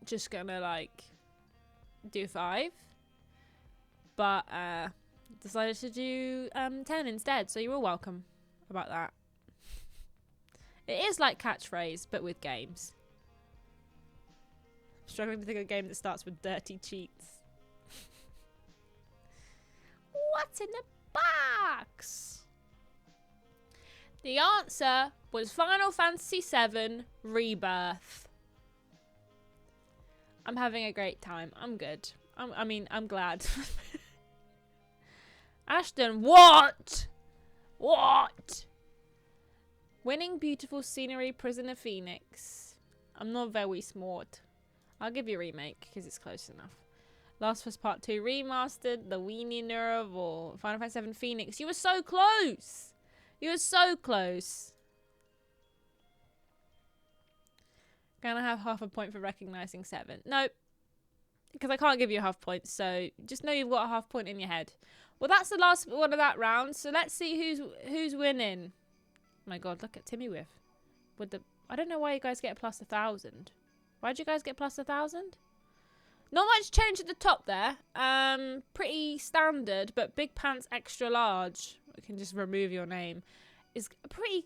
[SPEAKER 2] just gonna like do 5, but decided to do 10 instead, so you're all welcome about that. It is like catchphrase, but with games. I'm struggling to think of a game that starts with dirty cheats. What's in the box? The answer was Final Fantasy VII Rebirth. I'm having a great time. I'm good. I'm glad. Ashton, what? What? Winning beautiful scenery, Prisoner Phoenix. I'm not very smart. I'll give you a remake because it's close enough. Last of Us Part 2 remastered, The Weenie Nerve, or Final Fantasy VII Phoenix. You were so close. You were so close. Gonna have half a point for recognizing 7. Nope. Because I can't give you a half point, so just know you've got a half point in your head. Well, that's the last one of that round, so let's see who's winning. Oh my god, look at Timmy with the... I don't know why you guys get a plus 1,000. Why'd you guys get plus 1,000? Not much change at the top there. Pretty standard, but Big Pants Extra Large. We can just remove your name. Is pretty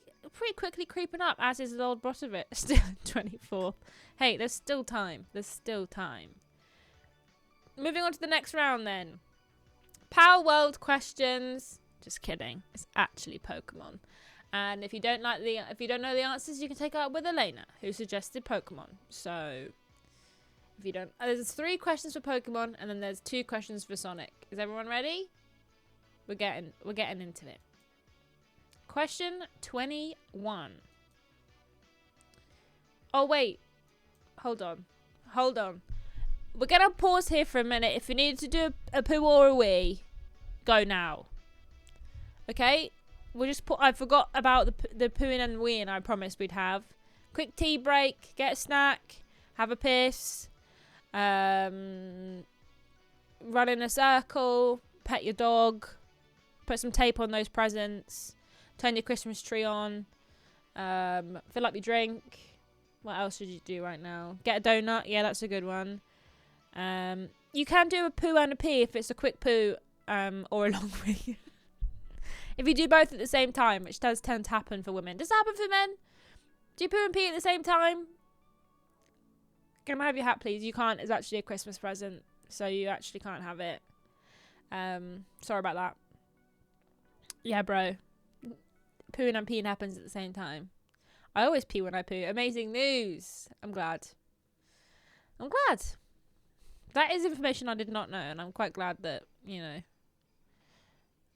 [SPEAKER 2] quickly creeping up, as is Lord Brotovich. Still 24th. Hey, there's still time. There's still time. Moving on to the next round then. Power World questions. Just kidding. It's actually Pokemon. And if you don't know the answers, you can take it up with Elena, who suggested Pokemon. So if you don't, there's 3 questions for Pokemon, and then there's 2 questions for Sonic. Is everyone ready? We're getting into it. Question 21. Oh wait, hold on. We're gonna pause here for a minute. If you need to do a poo or a wee, go now. Okay. We'll just put. I forgot about the pooing and weeing. I promised we'd have. Quick tea break. Get a snack. Have a piss. Run in a circle. Pet your dog. Put some tape on those presents. Turn your Christmas tree on. Fill up your drink. What else should you do right now? Get a donut. Yeah, that's a good one. You can do a poo and a pee if it's a quick poo or a long wee. If you do both at the same time, which does tend to happen for women. Does it happen for men? Do you poo and pee at the same time? Can I have your hat, please? You can't. It's actually a Christmas present, so you actually can't have it. Sorry about that. Yeah, bro. Pooing and peeing happens at the same time. I always pee when I poo. Amazing news. I'm glad. That is information I did not know, and I'm quite glad that,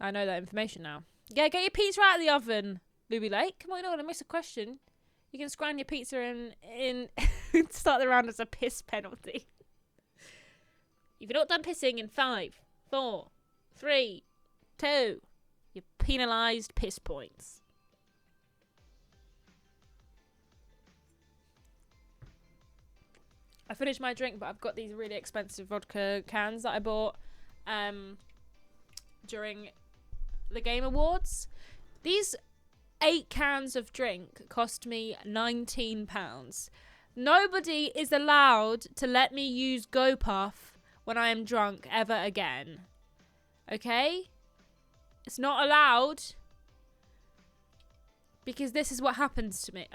[SPEAKER 2] I know that information now. Yeah, get your pizza out of the oven, Luby Lake. Come on, you don't want to miss a question. You can scran your pizza in start the round as a piss penalty. If you're not done pissing in 5, 4, 3, 2, you're penalised piss points. I finished my drink, but I've got these really expensive vodka cans that I bought during the Game Awards. These 8 cans of drink cost me £19. Nobody is allowed to let me use GoPuff when I am drunk ever again. Okay? It's not allowed. Because this is what happens to me.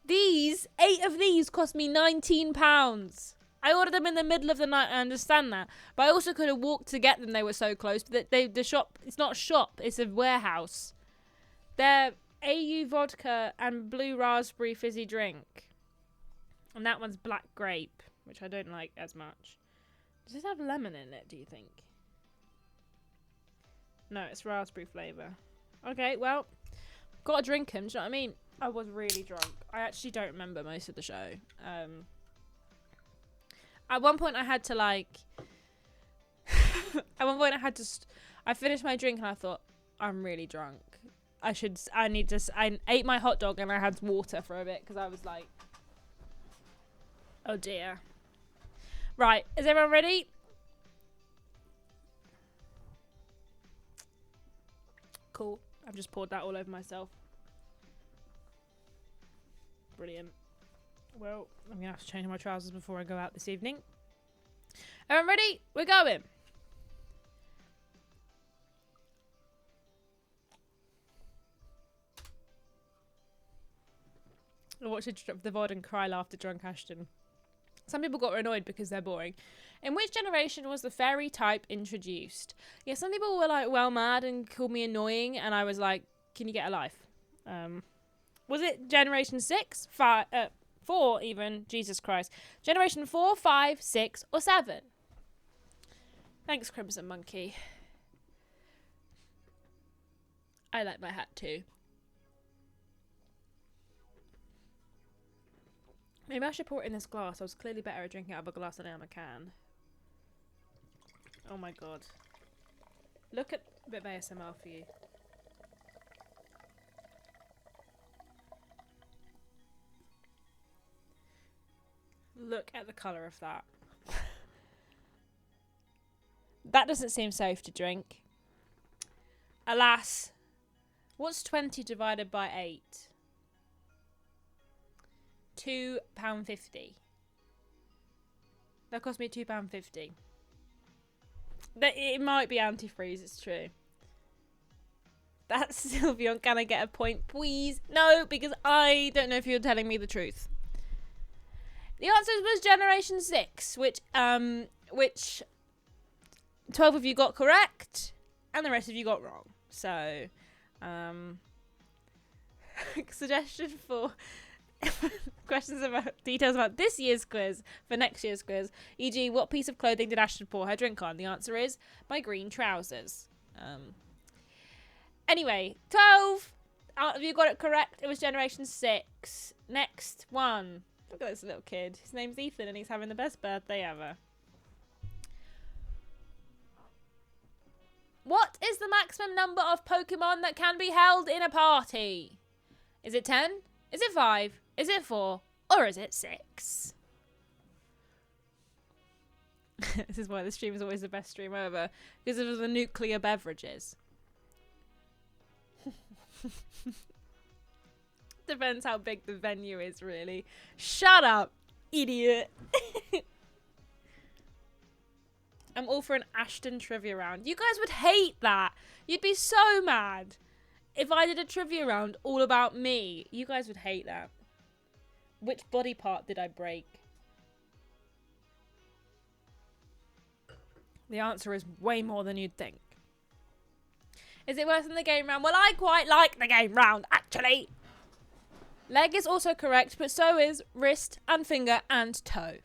[SPEAKER 2] These 8 of these cost me £19. I ordered them in the middle of the night, I understand that. But I also could have walked to get them, they were so close. But the shop, it's not a shop, it's a warehouse. They're AU vodka and blue raspberry fizzy drink. And that one's black grape, which I don't like as much. Does it have lemon in it, do you think? No, it's raspberry flavour. Okay, well, gotta drink them, do you know what I mean? I was really drunk. I actually don't remember most of the show. At one point I had to I finished my drink and I thought, I'm really drunk. I ate my hot dog and I had water for a bit because I was like, oh dear. Right, is everyone ready? Cool. I've just poured that all over myself. Brilliant. Well, I'm going to have to change my trousers before I go out this evening. Everyone ready? We're going. I watched the VOD and cry laughter drunk Ashton. Some people got annoyed because they're boring. In which generation was the fairy type introduced? Yeah, some people were like well mad and called me annoying, and I was like, can you get a life? Was it generation 6, 5, 4 even? Jesus Christ. Generation 4, 5, 6 or 7? Thanks, Crimson Monkey. I like my hat too. Maybe I should pour it in this glass. I was clearly better at drinking out of a glass than I am a can. Oh my god. Look at a bit of ASMR for you. Look at the colour of that. That doesn't seem safe to drink. Alas, what's 20 divided by 8? £2.50. That cost me £2.50. It might be antifreeze, it's true. That's Sylveon. Can I get a point, please? No, because I don't know if you're telling me the truth. The answer was Generation 6, which 12 of you got correct, and the rest of you got wrong. So, suggestion for questions about details about this year's quiz for next year's quiz, e.g. what piece of clothing did Ashton pour her drink on? The answer is my green trousers. Anyway, 12 out of you got it correct. It was Generation 6. Next one. Look at this little kid. His name's Ethan and he's having the best birthday ever. What is the maximum number of Pokemon that can be held in a party? Is it 10? Is it 5? Is it 4? Or is it 6? This is why the stream is always the best stream ever. Because of the nuclear beverages. Depends how big the venue is, really. Shut up, idiot. I'm all for an Ashton trivia round. You guys would hate that. You'd be so mad if I did a trivia round all about me. You guys would hate that. Which body part did I break? The answer is way more than you'd think. Is it worse than the game round? Well, I quite like the game round, actually. Leg is also correct, but so is wrist and finger and toe.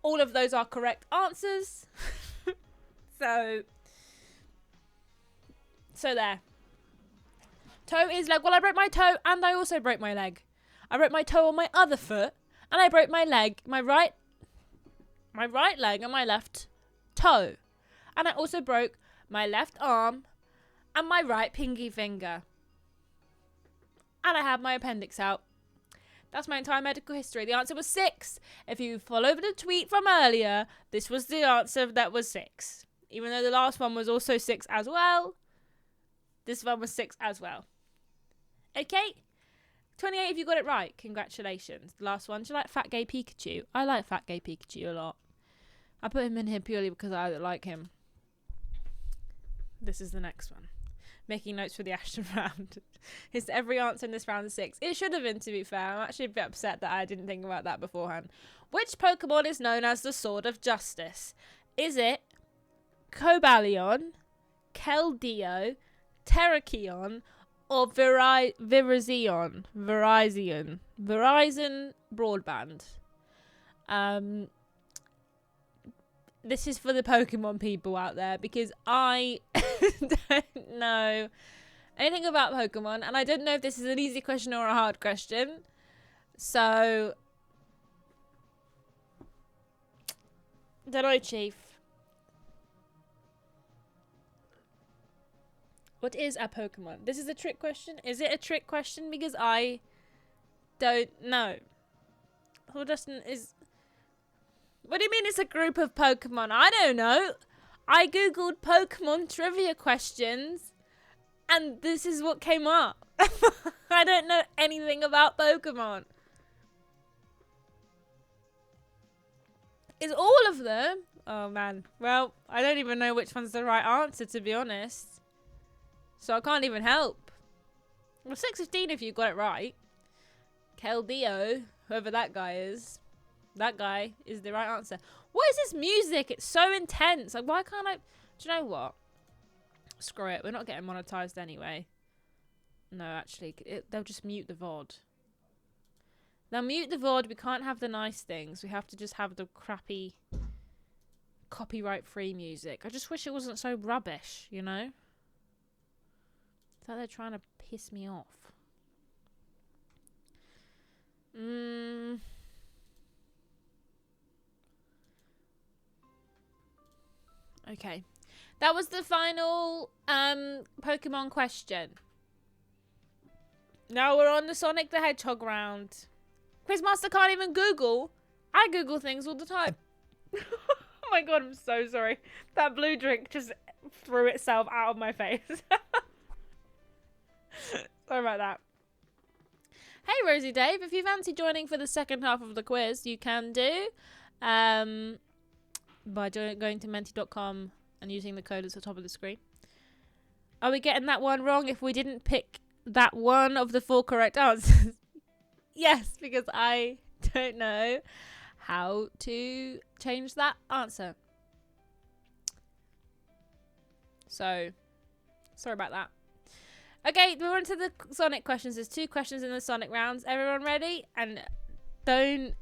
[SPEAKER 2] All of those are correct answers. So there. Toe is leg. Well, I broke my toe and I also broke my leg. I broke my toe on my other foot and I broke my leg, my right leg and my left toe. And I also broke my left arm and my right pinky finger. And I had my appendix out. That's my entire medical history. The answer was 6. If you followed the tweet from earlier, this was the answer that was 6. Even though the last one was also 6 as well. This one was 6 as well. Okay? 28 if you got it right. Congratulations. The last one. Do you like Fat Gay Pikachu? I like Fat Gay Pikachu a lot. I put him in here purely because I like him. This is the next one. Making notes for the Ashton round. Is every answer in this round 6? It should have been, to be fair. I'm actually a bit upset that I didn't think about that beforehand. Which Pokemon is known as the Sword of Justice? Is it Cobalion, Keldeo, Terrakion, or Virizion? Verizon Broadband. This is for the Pokemon people out there because I don't know anything about Pokemon and I don't know if this is an easy question or a hard question. So, don't know, Chief. What is a Pokemon? This is a trick question. Is it a trick question? Because I don't know. Justin is... What do you mean it's a group of Pokemon? I don't know. I googled Pokemon trivia questions and this is what came up. I don't know anything about Pokemon. Is all of them? Oh man. Well, I don't even know which one's the right answer, to be honest. So I can't even help. Well, 6 of 15 if you got it right. Keldeo, whoever that guy is the right answer. What is this music? It's so intense. Like, why can't I... Do you know what? Screw it. We're not getting monetized anyway. No, actually, they'll just mute the VOD. They'll mute the VOD. We can't have the nice things. We have to just have the crappy copyright-free music. I just wish it wasn't so rubbish, you know? It's like they're trying to piss me off. Okay. That was the final Pokemon question. Now we're on the Sonic the Hedgehog round. Quizmaster can't even Google. I Google things all the time. Oh my god, I'm so sorry. That blue drink just threw itself out of my face. Sorry about that. Hey Rosie Dave, if you fancy joining for the second half of the quiz, you can do. By going to menti.com and using the code at the top of the screen. Are we getting that one wrong if we didn't pick that one of the 4 correct answers? Yes, because I don't know how to change that answer. So, sorry about that. Okay, we're on to the Sonic questions. There's 2 questions in the Sonic rounds. Everyone ready? And don't...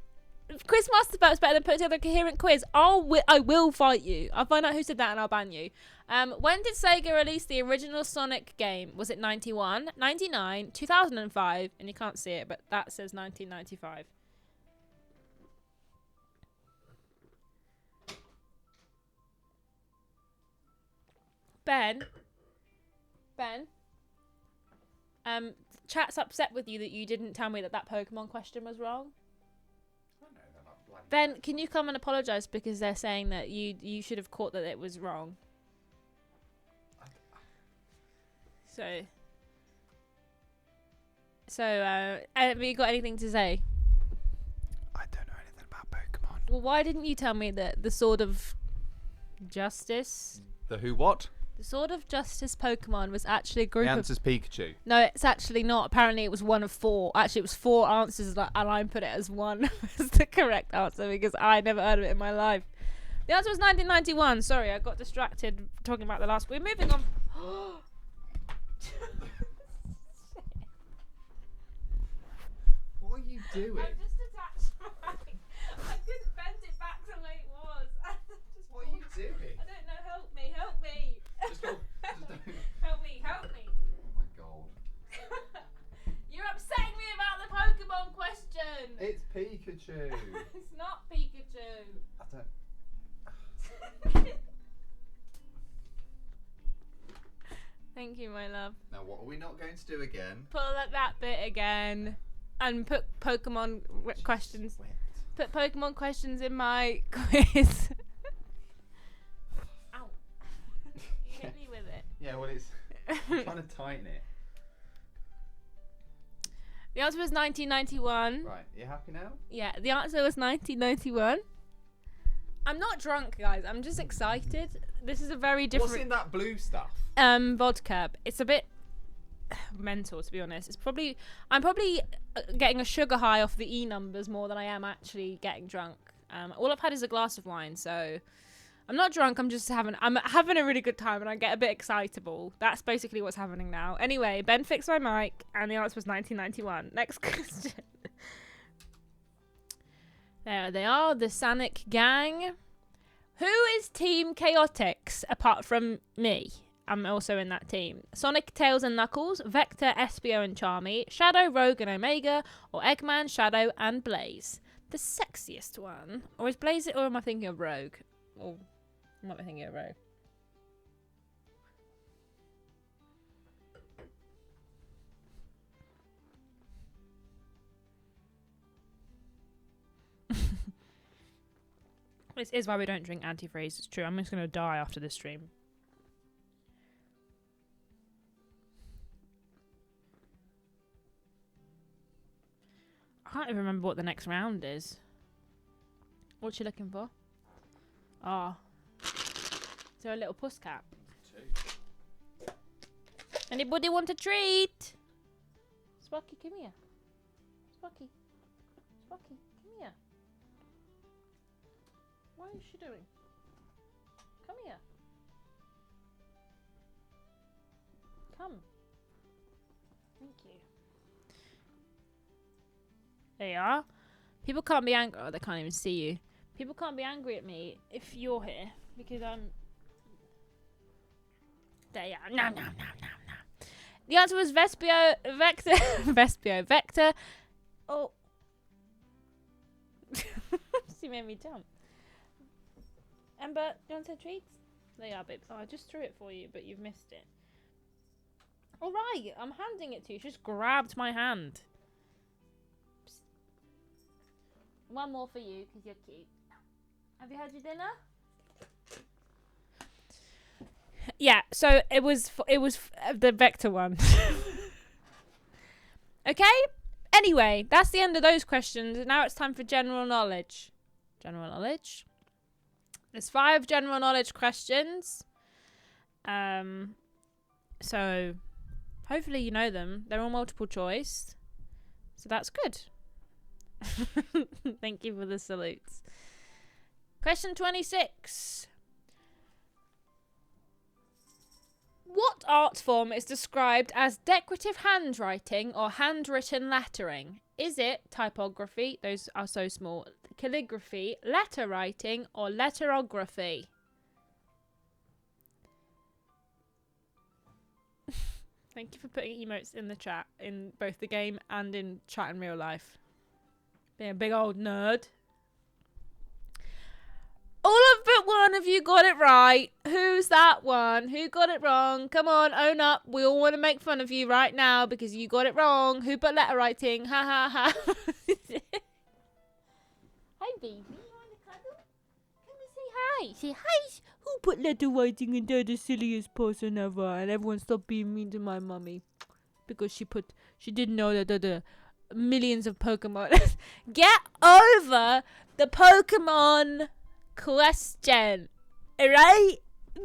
[SPEAKER 2] Quizmaster Bert's better than putting together a coherent quiz. I will fight you. I'll find out who said that and I'll ban you. When did Sega release the original Sonic game? Was it 91, 99, 2005? And you can't see it, but that says 1995. Ben? Chat's upset with you that you didn't tell me that Pokemon question was wrong. Ben, can you come and apologise because they're saying that you should have caught that it was wrong. So have you got anything to say?
[SPEAKER 3] I don't know anything about Pokemon.
[SPEAKER 2] Well, why didn't you tell me that the Sword of Justice...
[SPEAKER 3] The who what?
[SPEAKER 2] The Sword of Justice Pokemon was actually a group
[SPEAKER 3] The
[SPEAKER 2] of...
[SPEAKER 3] answer's Pikachu.
[SPEAKER 2] No, it's actually not. Apparently it was one of 4. Actually, it was 4 answers, and I put it as one as the correct answer because I never heard of it in my life. The answer was 1991. Sorry, I got distracted talking about the last... We're moving on.
[SPEAKER 3] What are you doing?
[SPEAKER 2] I just attached mine. I couldn't bend it back to the way it was.
[SPEAKER 3] What are you doing?
[SPEAKER 2] I don't know. Help me. Help me.
[SPEAKER 3] Just go.
[SPEAKER 2] Help me. Help me.
[SPEAKER 3] Oh my god.
[SPEAKER 2] You're upsetting me about the Pokemon question.
[SPEAKER 3] It's Pikachu.
[SPEAKER 2] It's not Pikachu.
[SPEAKER 3] I don't.
[SPEAKER 2] Thank you, my love.
[SPEAKER 3] Now, what are we not going to do again?
[SPEAKER 2] Pull at that bit again. And put Pokemon questions.
[SPEAKER 3] Wet.
[SPEAKER 2] Put Pokemon questions in my quiz. Ow. You hit me with it.
[SPEAKER 3] Yeah, well, it's. I'm trying to tighten it.
[SPEAKER 2] The answer was 1991.
[SPEAKER 3] Right, you happy now?
[SPEAKER 2] Yeah, the answer was 1991. I'm not drunk, guys. I'm just excited. This is a very different...
[SPEAKER 3] What's in that blue stuff?
[SPEAKER 2] Vodka. It's a bit mental, to be honest. I'm probably getting a sugar high off the E numbers more than I am actually getting drunk. All I've had is a glass of wine, so I'm not drunk. I'm having a really good time, and I get a bit excitable. That's basically what's happening now. Anyway, Ben fixed my mic, and the answer was 1991. Next question. There they are, the Sonic gang. Who is Team Chaotix apart from me? I'm also in that team. Sonic, Tails and Knuckles, Vector, Espio and Charmy, Shadow, Rogue and Omega, or Eggman, Shadow and Blaze? The sexiest one. Or is Blaze it, or am I thinking of Rogue? Or I might be thinking of Rogue. This is why we don't drink antifreeze. It's true. I'm just going to die after this stream. I can't even remember what the next round is. What you looking for? Ah. Is there a little puss cat? Anybody want a treat? Sparky, come here. Sparky. Sparky, come here. What is she doing? Come here. Come. Thank you. There you are. People can't be angry. Oh, they can't even see you. People can't be angry at me if you're here because I'm. There you are. No, no, no, no, no. The answer was Vespio Vector. Vespio Vector. Oh. She made me jump. Ember, do you want some treats? There you are, babes. Oh, I just threw it for you, but you've missed it. Alright, I'm handing it to you. She just grabbed my hand. Psst. One more for you, because you're cute. Have you had your dinner? Yeah, so it was the Vector one. Okay? Anyway, that's the end of those questions. Now it's time for general knowledge. General knowledge. There's 5 general knowledge questions. So hopefully you know them. They're all multiple choice. So that's good. Thank you for the salutes. Question 26. What art form is described as decorative handwriting or handwritten lettering? Is it typography? Those are so small. Calligraphy, letter writing, or letterography? Thank you for putting emotes in the chat, in both the game and in chat in real life. Being a big old nerd. All of but one of you got it right. Who's that one? Who got it wrong? Come on, own up. We all want to make fun of you right now because you got it wrong. Who put letter writing? Ha ha ha. Hi, baby. You want to cuddle? Come and say hi. Say hi. Who put letter writing and they're the silliest person ever? And everyone stopped being mean to my mummy because she didn't know that there are millions of Pokemon. Get over the Pokemon question. Alright?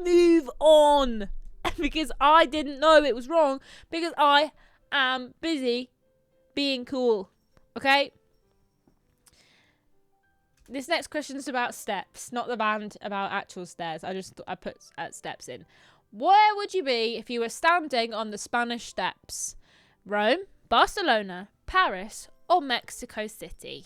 [SPEAKER 2] Move on. Because I didn't know it was wrong because I am busy being cool. Okay? This next question is about steps, not the band about actual stairs. I put steps in. Where would you be if you were standing on the Spanish Steps? Rome, Barcelona, Paris, or Mexico City?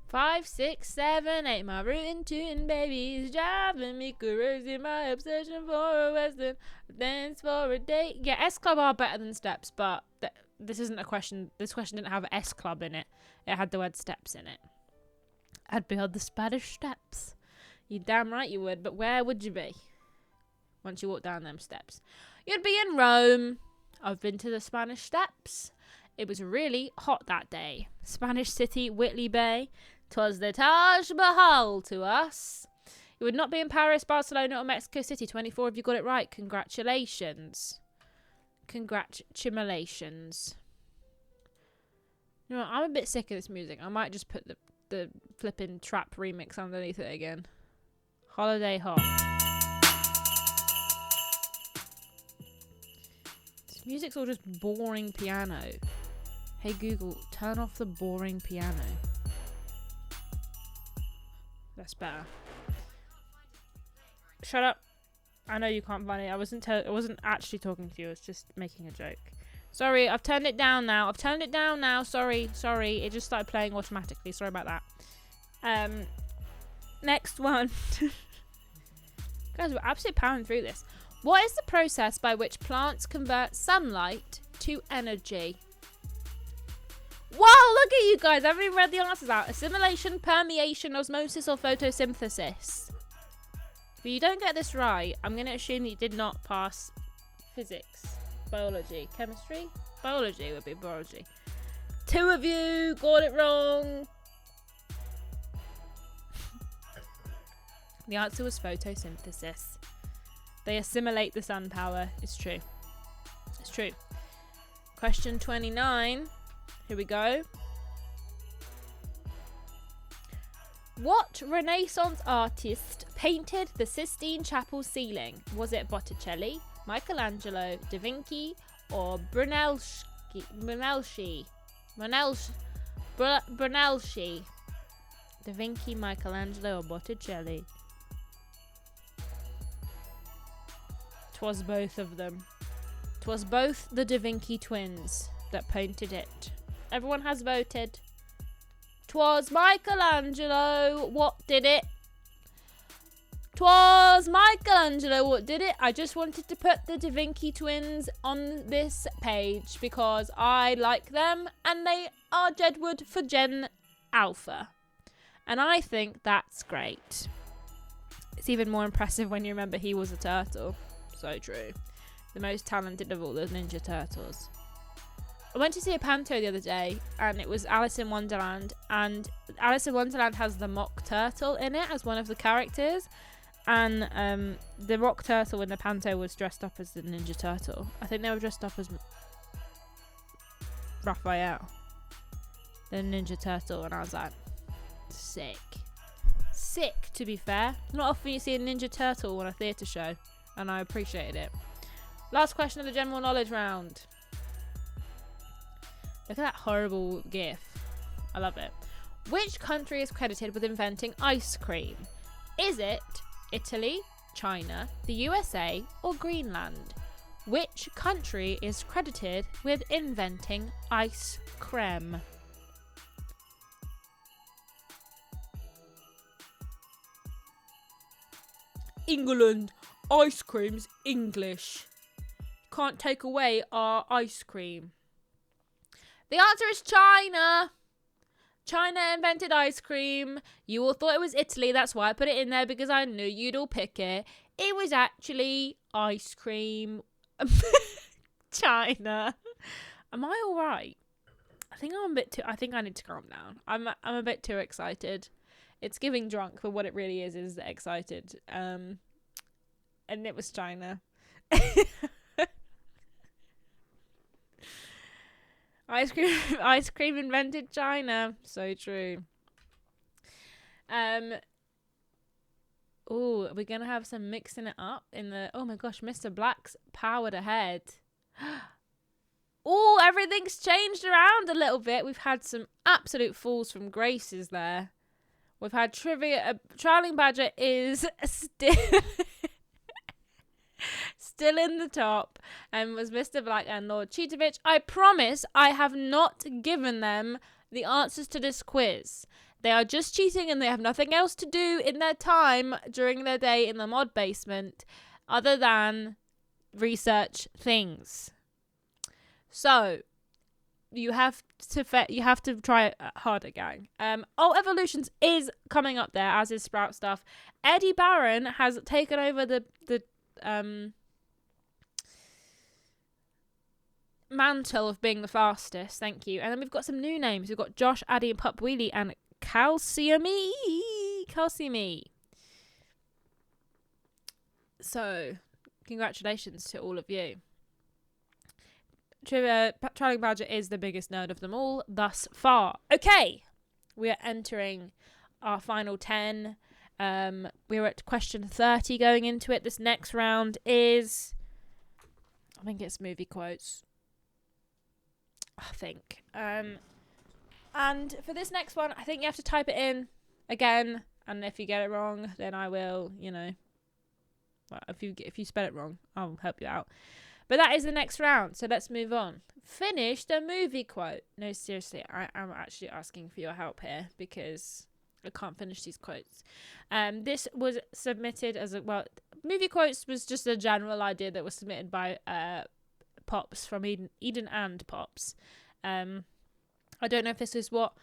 [SPEAKER 2] 5, 6, 7, 8. My rootin' tootin' baby is driving me crazy. My obsession for a western dance for a date. Yeah, S Club are better than Steps, but this isn't a question. This question didn't have S Club in it. It had the word Steps in it. I'd be on the Spanish Steps. You damn right you would. But where would you be once you walk down them steps? You'd be in Rome. I've been to the Spanish Steps. It was really hot that day. Spanish city, Whitley Bay. 'Twas the Taj Mahal to us. You would not be in Paris, Barcelona, or Mexico City. 24 of you got it right. Congratulations. Congratulations. You know what, I'm a bit sick of this music. I might just put the flipping trap remix underneath it again. Holiday Hop. This music's all just boring piano. Hey Google, turn off the boring piano. That's better. Shut up. I know you can't find it. I wasn't actually talking to you. I was just making a joke. Sorry, I've turned it down now. Sorry. It just started playing automatically. Sorry about that. Next one. Guys, we're absolutely powering through this. What is the process by which plants convert sunlight to energy? Wow, look at you guys. I haven't even read the answers out. Assimilation, permeation, osmosis, or photosynthesis. If you don't get this right, I'm going to assume that you did not pass physics, biology, chemistry. Biology would be biology. 2 of you got it wrong. The answer was photosynthesis. They assimilate the sun power. It's true. It's true. Question 29. Here we go. What Renaissance artist painted the Sistine Chapel ceiling? Was it Botticelli, Michelangelo, Da Vinci, or Brunelleschi? Da Vinci, Michelangelo, or Botticelli? 'Twas both of them. 'Twas both the Da Vinci twins that painted it. Everyone has voted. 'Twas Michelangelo what did it. 'Twas Michelangelo what did it. I just wanted to put the Da Vinci twins on this page because I like them and they are Jedward for Gen Alpha. And I think that's great. It's even more impressive when you remember he was a turtle. So true. The most talented of all the Ninja Turtles. I went to see a panto the other day and it was Alice in Wonderland, and Alice in Wonderland has the mock turtle in it as one of the characters, and the mock turtle in the panto was dressed up as the Ninja Turtle. I think they were dressed up as Raphael, the Ninja Turtle, and I was like, sick to be fair. Not often you see a Ninja Turtle on a theatre show, and I appreciated it. Last question of the general knowledge round. Look at that horrible gif. I love it. Which country is credited with inventing ice cream? Is it Italy, China, the USA, or Greenland? Which country is credited with inventing ice cream? England. Ice cream's English. Can't take away our ice cream. The answer is China. China invented ice cream. You all thought it was Italy. That's why I put it in there, because I knew you'd all pick it. It was actually ice cream. China. Am I all right? I think I'm a bit too. I think I need to calm down. I'm a bit too excited. It's giving drunk, but what it really is excited. And it was China. Ice cream invented China. So true. Oh, we're gonna have some mixing it up in the. Oh my gosh, Mr. Black's powered ahead. Oh, everything's changed around a little bit. We've had some absolute falls from graces there. We've had trivia. Trialing Badger is still in the top, and was Mr. Black and Lord Cheetovich. I promise I have not given them the answers to this quiz. They are just cheating and they have nothing else to do in their time during their day in the mod basement other than research things. So you have to try it harder, gang. Evolutions is coming up there, as is Sprout Stuff. Eddie Barron has taken over the mantle of being the fastest. Thank you. And then we've got some new names. We've got Josh, Addy, and Pup Wheelie, and Calciumy. So, congratulations to all of you. Trialing Badger is the biggest nerd of them all thus far. Okay, we are entering our final 10. We're at question 30 going into it. This next round is, I think it's movie quotes. I think. And for this next one, I think you have to type it in again. And if you get it wrong, then I will, well, if you spell it wrong, I'll help you out. But that is the next round, so let's move on. Finish the movie quote. No, seriously, I'm actually asking for your help here because I can't finish these quotes. This was submitted as movie quotes was just a general idea that was submitted by Pops from Eden and Pops. I don't know if this is what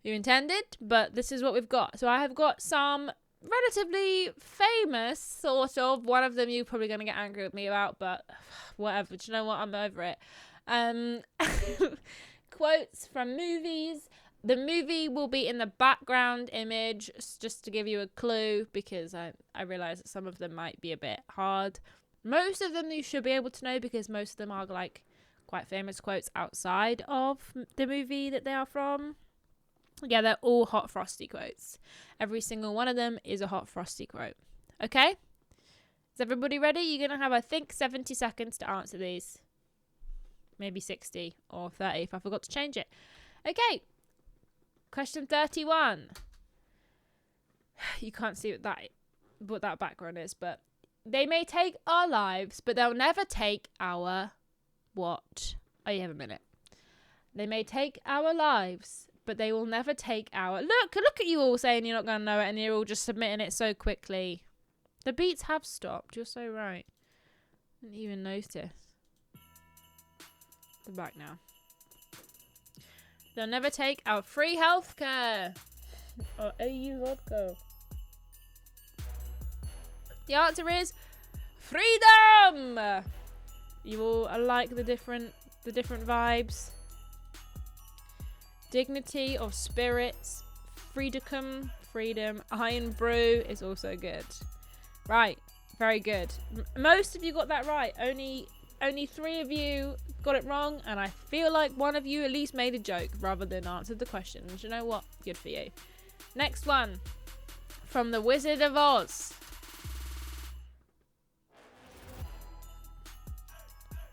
[SPEAKER 2] you intended, but this is what we've got. So I have got some relatively famous, sort of. One of them you're probably going to get angry with me about, but whatever. Do you know what? I'm over it. Quotes from movies. The movie will be in the background image, just to give you a clue, because I realise that some of them might be a bit hard. Most of them you should be able to know, because most of them are like quite famous quotes outside of the movie that they are from. Yeah, they're all Hot Frosty quotes. Every single one of them is a Hot Frosty quote. Okay? Is everybody ready? You're going to have, I think, 70 seconds to answer these. maybe 60 or 30 if I forgot to change it. Okay, question 31. You can't see what that background is, but they may take our lives, but they'll never take our what? Oh, you have a minute. They may take our lives, but they will never take our... Look at you all saying you're not going to know it, and you're all just submitting it so quickly. The beats have stopped. You're so right. Didn't even notice. They're back now. They'll never take our free healthcare. Or AU vodka. The answer is freedom. You all like the different vibes. Dignity of spirits. Freedom. Iron brew is also good. Right. Very good. Most of you got that right. Only 3 of you got it wrong, and I feel like one of you at least made a joke rather than answered the question. And you know what? Good for you. Next one. From the Wizard of Oz.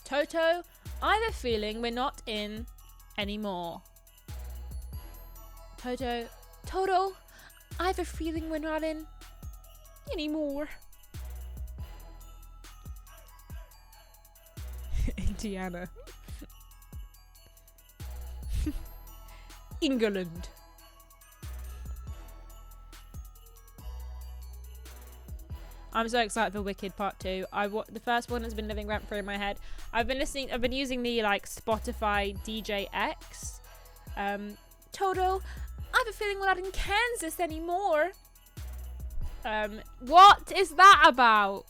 [SPEAKER 2] Toto, I have a feeling we're not in anymore. Toto, I have a feeling we're not in anymore. Indiana. England. I'm so excited for Wicked Part 2. The first one has been living rent free in my head. I've been using the Spotify DJ X. Toto, I have a feeling we're not in Kansas anymore. What is that about?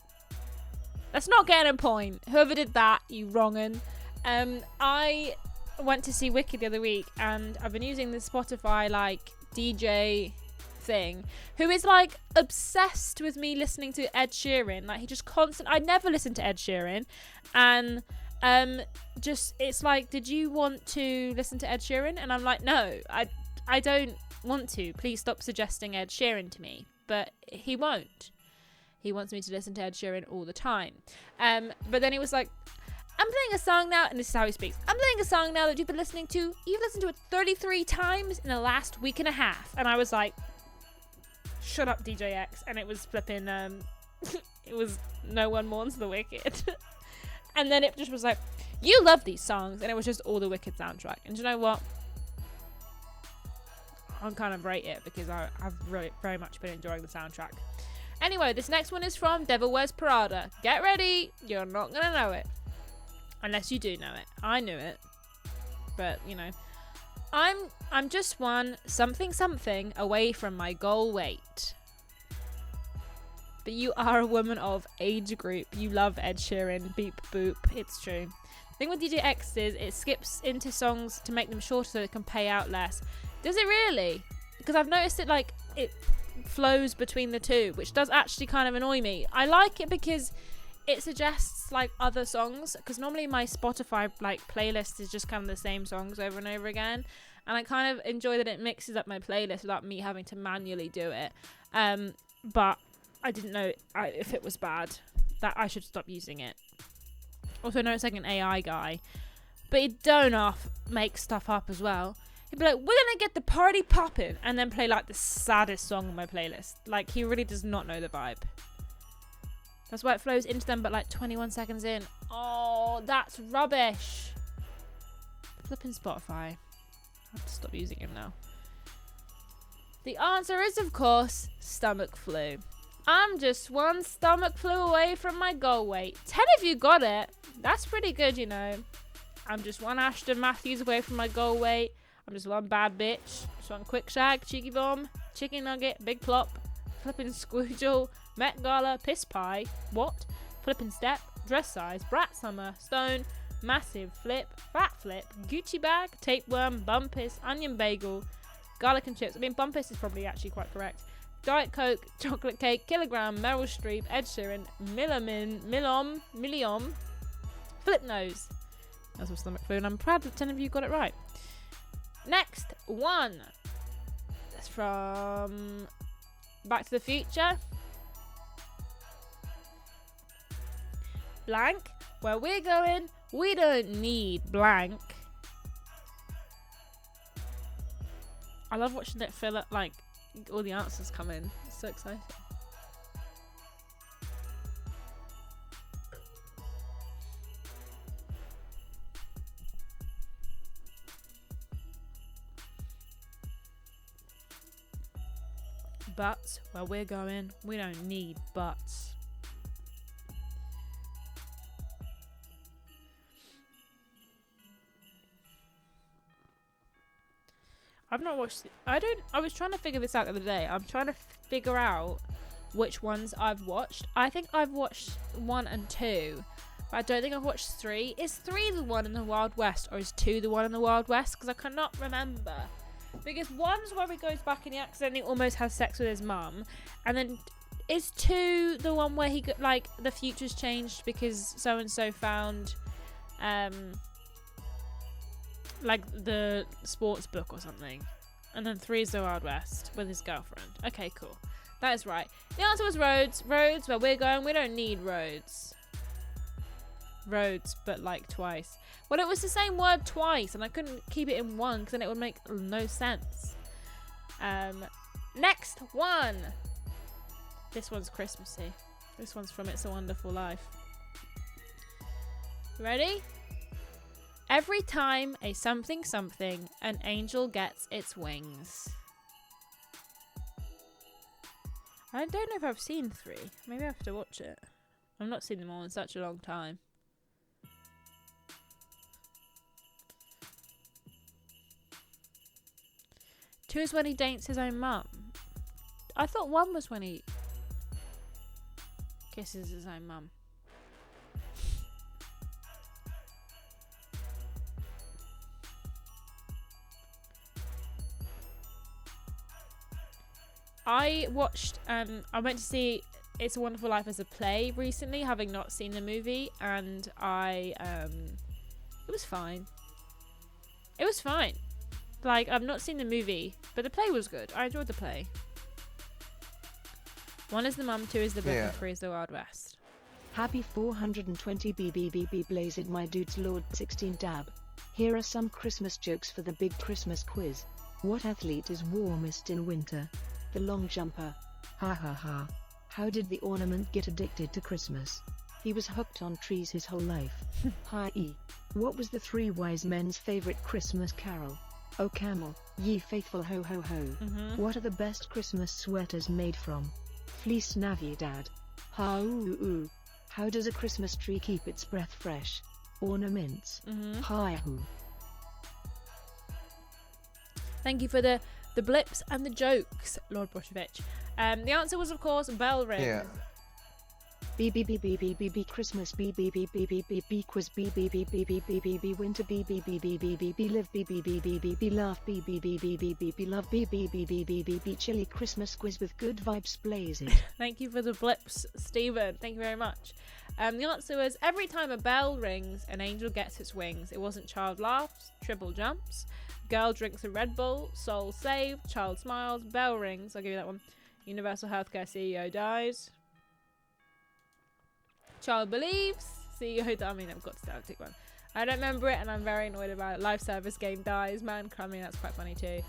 [SPEAKER 2] That's not getting a point. Whoever did that, you wrongin'. I went to see Wicked the other week, and I've been using the Spotify DJ thing, who is obsessed with me listening to Ed Sheeran. He just I never listen to Ed Sheeran, and it's did you want to listen to Ed Sheeran? And I'm like, no, I don't want to. Please stop suggesting Ed Sheeran to me. But he won't. He wants me to listen to Ed Sheeran all the time. But then he was like, I'm playing a song now, and this is how he speaks. I'm playing a song now that you've been listening to. You've listened to it 33 times in the last week and a half. And I was like, shut up, DJ X. And it was flipping, it was No One Mourns the Wicked. And then it just was like, you love these songs. And it was just all the Wicked soundtrack. And do you know what? I'm kind of rate it because I've really, very much been enjoying the soundtrack. Anyway, this next one is from Devil Wears Prada. Get ready. You're not going to know it. Unless you do know it. I knew it. But, I'm just one something away from my goal weight. But you are a woman of age group. You love Ed Sheeran. Beep boop. It's true. The thing with DJ X is it skips into songs to make them shorter so it can pay out less. Does it really? Because I've noticed it it flows between the two, which does actually kind of annoy me. I like it because it suggests other songs, because normally my Spotify playlist is just kind of the same songs over and over again, and I kind of enjoy that it mixes up my playlist without me having to manually do it. But I didn't know if it was bad, that I should stop using it. Also, I know it's an AI guy, but he don't make stuff up as well. He'd be like, we're gonna get the party poppin', and then play the saddest song on my playlist. He really does not know the vibe. That's why it flows into them, but 21 seconds in. Oh, that's rubbish. Flipping Spotify. I have to stop using him now. The answer is, of course, stomach flu. I'm just one stomach flu away from my goal weight. 10 of you got it. That's pretty good, I'm just one Ashton Matthews away from my goal weight. I'm just one bad bitch. Just one quick shag, cheeky bomb, chicken nugget, big plop, flipping squoojle, Met Gala, piss pie, what? Flipping step, dress size, brat summer, stone, massive flip, fat flip, Gucci bag, tapeworm, bumpus, onion bagel, garlic and chips. Bumpus is probably actually quite correct. Diet Coke, chocolate cake, kilogram, Meryl Streep, Ed Sheeran, Milliom, flip nose. That's what stomach flu, and I'm proud that 10 of you got it right. Next one. That's from Back to the Future. Blank. Where we're going, We don't need blank. I love watching it fill up, like, all the answers come in. It's so exciting. But where we're going, we don't need buts. I've not watched. I was trying to figure this out the other day. I'm trying to figure out which ones I've watched. I think I've watched 1 and 2, but I don't think I've watched 3. Is 3 the one in the Wild West, or is 2 the one in the Wild West? Because I cannot remember. Because 1's where he goes back and he accidentally almost has sex with his mum, and then is 2 the one where he like the future's changed because so and so found, like the sports book or something, and then 3 is the Wild West with his girlfriend. Okay, cool. That is right. The answer was roads. Roads, where we're going, we don't need roads. Roads, but like twice. Well, it was the same word twice, and I couldn't keep it in one because then it would make no sense. Next one. This one's Christmassy. This one's from It's a Wonderful Life. Ready? Every time a something something, an angel gets its wings. I don't know if I've seen 3. Maybe I have to watch it. I've not seen them all in such a long time. Two is when he dates his own mum. I thought 1 was when he kisses his own mum. I watched, I went to see It's a Wonderful Life as a play recently, having not seen the movie, and it was fine. It was fine. Like, I've not seen the movie, but the play was good. I enjoyed the play. 1 is the mum, 2 is the book, and 3 is the Wild West.
[SPEAKER 5] Happy 420 BBBB blazed my dudes Lord 16 dab. Here are some Christmas jokes for the big Christmas quiz. What athlete is warmest in winter? The long jumper. Ha ha ha. How did the ornament get addicted to Christmas? He was hooked on trees his whole life. Hi. What was the 3 wise men's favorite Christmas carol? O camel, ye faithful ho ho ho. What are the best Christmas sweaters made from? Fleece Navidad. Ha ooh ooh. How does a Christmas tree keep its breath fresh? Ornaments. Hi hoo.
[SPEAKER 2] Thank you for the blips and the jokes, Lord Broshevich. The answer was, of course, bell ring.
[SPEAKER 6] Yeah.
[SPEAKER 5] BBBBBBB Christmas BBBBBBB quiz BBBBBBB winter BBBBBBB live BBBBBB laugh BBBBBBB love BBBBBB chilly Christmas quiz with good vibes blazing.
[SPEAKER 2] Thank you for the blips, Stephen. Thank you very much. The answer was every time a bell rings, an angel gets its wings. It wasn't child laughs, triple jumps, girl drinks a Red Bull, soul saved, child smiles, bell rings. I'll give you that one. Universal Healthcare CEO dies. Child believes. CEO dies. I mean, I've got to start a tick one. I don't remember it, and I'm very annoyed about it. Life service game dies. Man crumbing. That's quite funny too.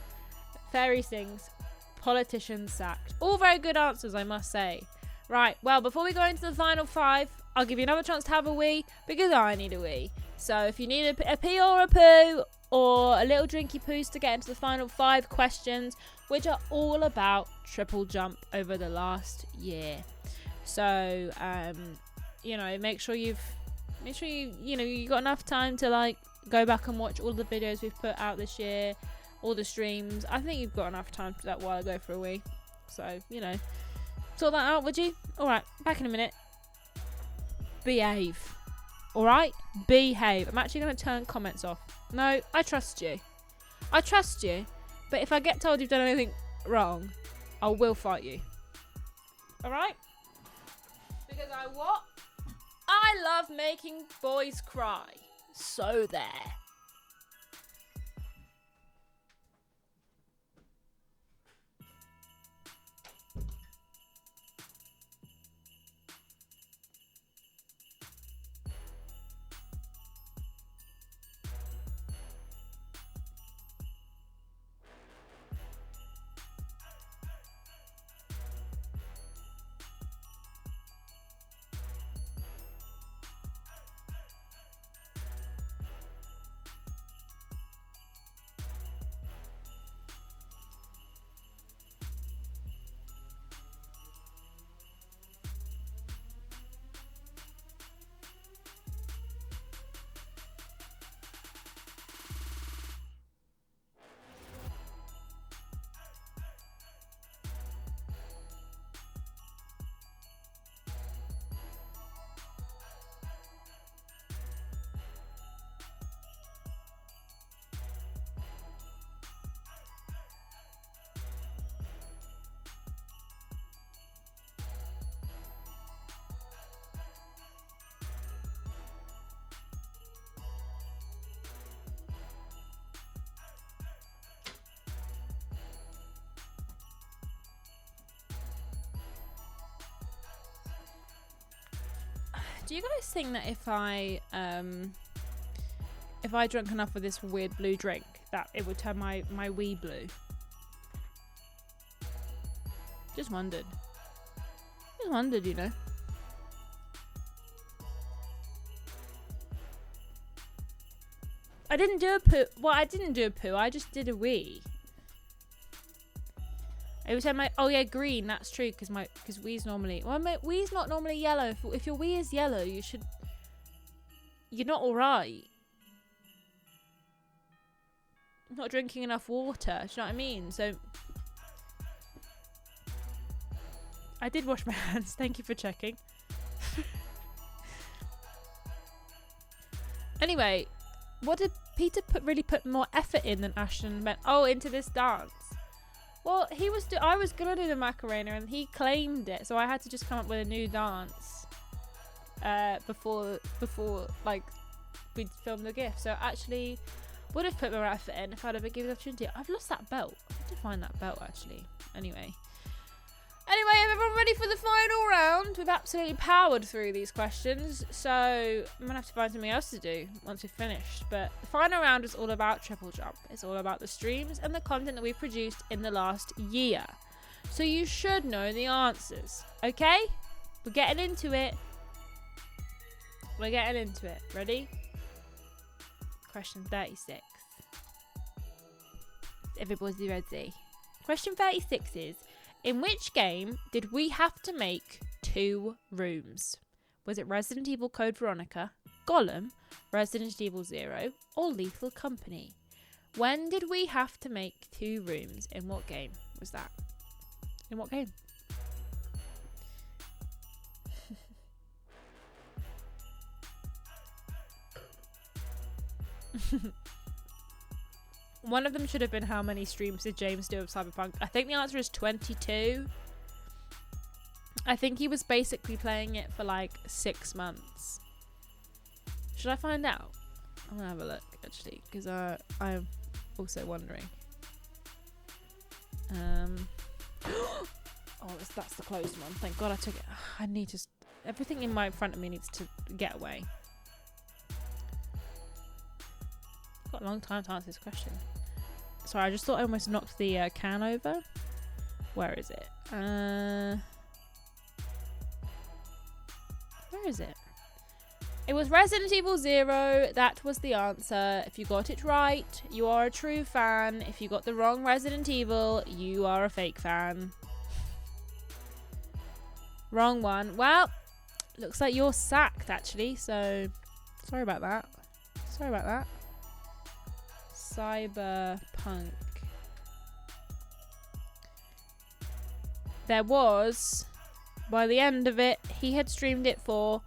[SPEAKER 2] Fairy sings. Politician sacked. All very good answers, I must say. Right. Well, before we go into the final 5, I'll give you another chance to have a wee because I need a wee. So if you need a pee or a poo or a little drinky poos to get into the final 5 questions, which are all about triple jump over the last year. So, you know, make sure you got enough time to like go back and watch all the videos we've put out this year, all the streams. I think you've got enough time for that while I go for a wee. So, you know, sort that out, would you? All right, back in a minute. Behave. All right, behave. I'm actually going to turn comments off. No, I trust you. I trust you. But if I get told you've done anything wrong, I will fight you. All right? Because I love making boys cry. So there. Do you guys think that if I drank enough of this weird blue drink, that it would turn my wee blue? Just wondered. You know. I didn't do a poo. Well, I didn't do a poo. I just did a wee. It would turn my... Oh, yeah, green. That's true, because wee's normally... Well, my wee's not normally yellow. If your wee is yellow, you should... You're not alright. Not drinking enough water. Do you know what I mean? So... I did wash my hands. Thank you for checking. Anyway, what did Peter really put more effort in than Ashton meant? Oh, into this dance. Well, I was gonna do the Macarena, and he claimed it, so I had to just come up with a new dance before like we'd film the gift. So actually, would have put more effort in if I'd ever given the opportunity. I've lost that belt. I need to find that belt actually. Anyway, is everyone ready for the final round? We've absolutely powered through these questions, so I'm gonna have to find something else to do once we've finished. But the final round is all about TripleJump. It's all about the streams and the content that we've produced in the last year. So you should know the answers, okay? We're getting into it. Ready? Question 36. Everybody ready? Question 36 is, in which game did we have to make 2 rooms? Was it Resident Evil Code Veronica, Gollum, Resident Evil 0, or Lethal Company? When did we have to make 2 rooms? In what game was that? In what game? One of them should have been how many streams did James do of Cyberpunk? I think the answer is 22. I think he was basically playing it for like 6 months. Should I find out? I'm gonna have a look actually, because I'm also wondering. Oh, that's the closed one. Thank God I took it. I need to... Everything in front of me needs to get away. I've got a long time to answer this question. Sorry, I just thought I almost knocked the can over. Where is it? Where is it? It was Resident Evil 0. That was the answer. If you got it right, you are a true fan. If you got the wrong Resident Evil, you are a fake fan. Wrong one. Well, looks like you're sacked actually, so sorry about that. Cyberpunk. There was, by the end of it, he had streamed it for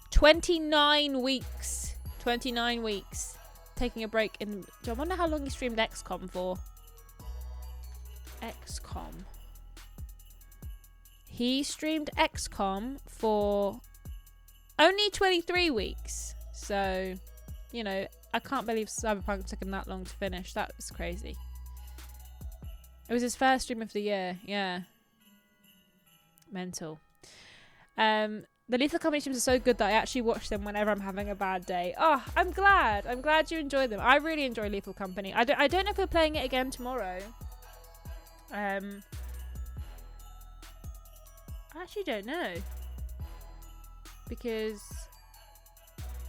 [SPEAKER 2] 29 weeks. 29 weeks. Taking a break in... I wonder how long he streamed XCOM for. XCOM. He streamed XCOM for only 23 weeks. So, you know, I can't believe Cyberpunk took him that long to finish. That was crazy. It was his first stream of the year. Yeah. Mental. The Lethal Company streams are so good that I actually watch them whenever I'm having a bad day. Oh, I'm glad you enjoy them. I really enjoy Lethal Company. I don't know if we're playing it again tomorrow. I actually don't know. Because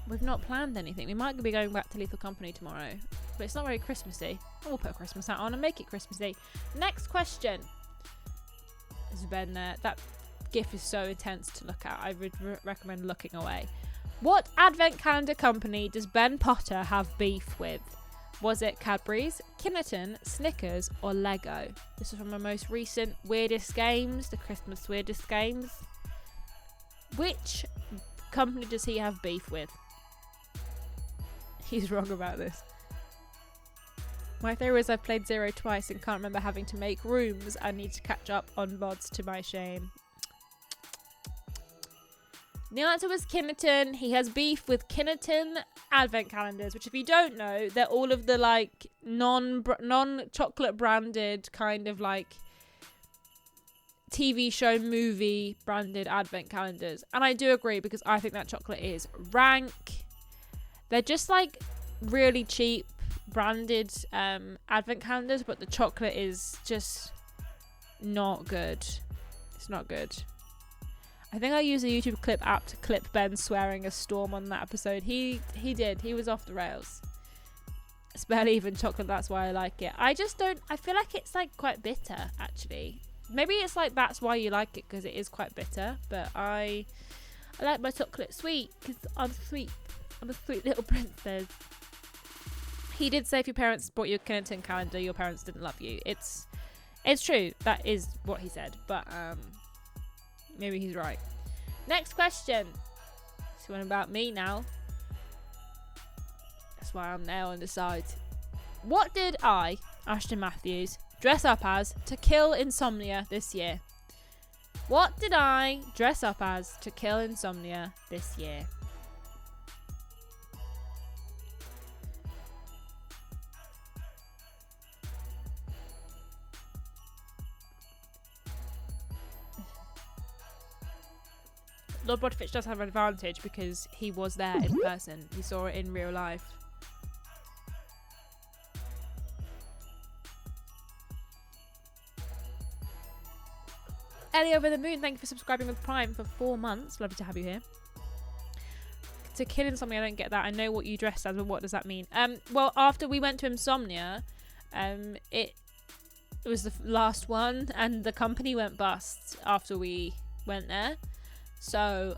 [SPEAKER 2] we've not planned anything. We might be going back to Lethal Company tomorrow. But it's not very Christmassy. We'll put a Christmas hat on and make it Christmassy. Next question. Has been that GIF is so intense to look at. I would recommend looking away. What advent calendar company does Ben Potter have beef with? Was it Cadbury's, Kinnerton, Snickers, or Lego? This is from my most recent Weirdest Games, the Christmas Weirdest Games. Which company does he have beef with? He's wrong about this. My theory is I've played 0 twice and can't remember having to make rooms. I need to catch up on VODs to my shame. The answer was Kinnerton. He has beef with Kinnerton advent calendars, which if you don't know, they're all of the like non-chocolate branded kind of like TV show, movie branded advent calendars. And I do agree, because I think that chocolate is rank. They're just like really cheap branded advent calendars, but the chocolate is just not good. It's not good. I think I used a YouTube clip app to clip Ben swearing a storm on that episode. He did. He was off the rails. It's barely even chocolate, that's why I like it. I just don't, I feel like it's like quite bitter, actually. Maybe it's like that's why you like it, because it is quite bitter. But I like my chocolate sweet, because I'm sweet. I'm a sweet little princess. He did say if your parents bought you a Kennington calendar, your parents didn't love you. It's true. That is what he said. But maybe he's right. Next question. It's one about me now. That's why I'm there on the side. What did I, Ashton Matthews, dress up as to kill insomnia this year? What did I dress up as to kill insomnia this year? Lord Bodfitch does have an advantage because he was there in person. He saw it in real life. Ellie over the moon, thank you for subscribing with Prime for 4 months. Lovely to have you here. To kill insomnia, I don't get that. I know what you dressed as, but what does that mean? Well, after we went to Insomnia, it was the last one, and the company went bust after we went there. So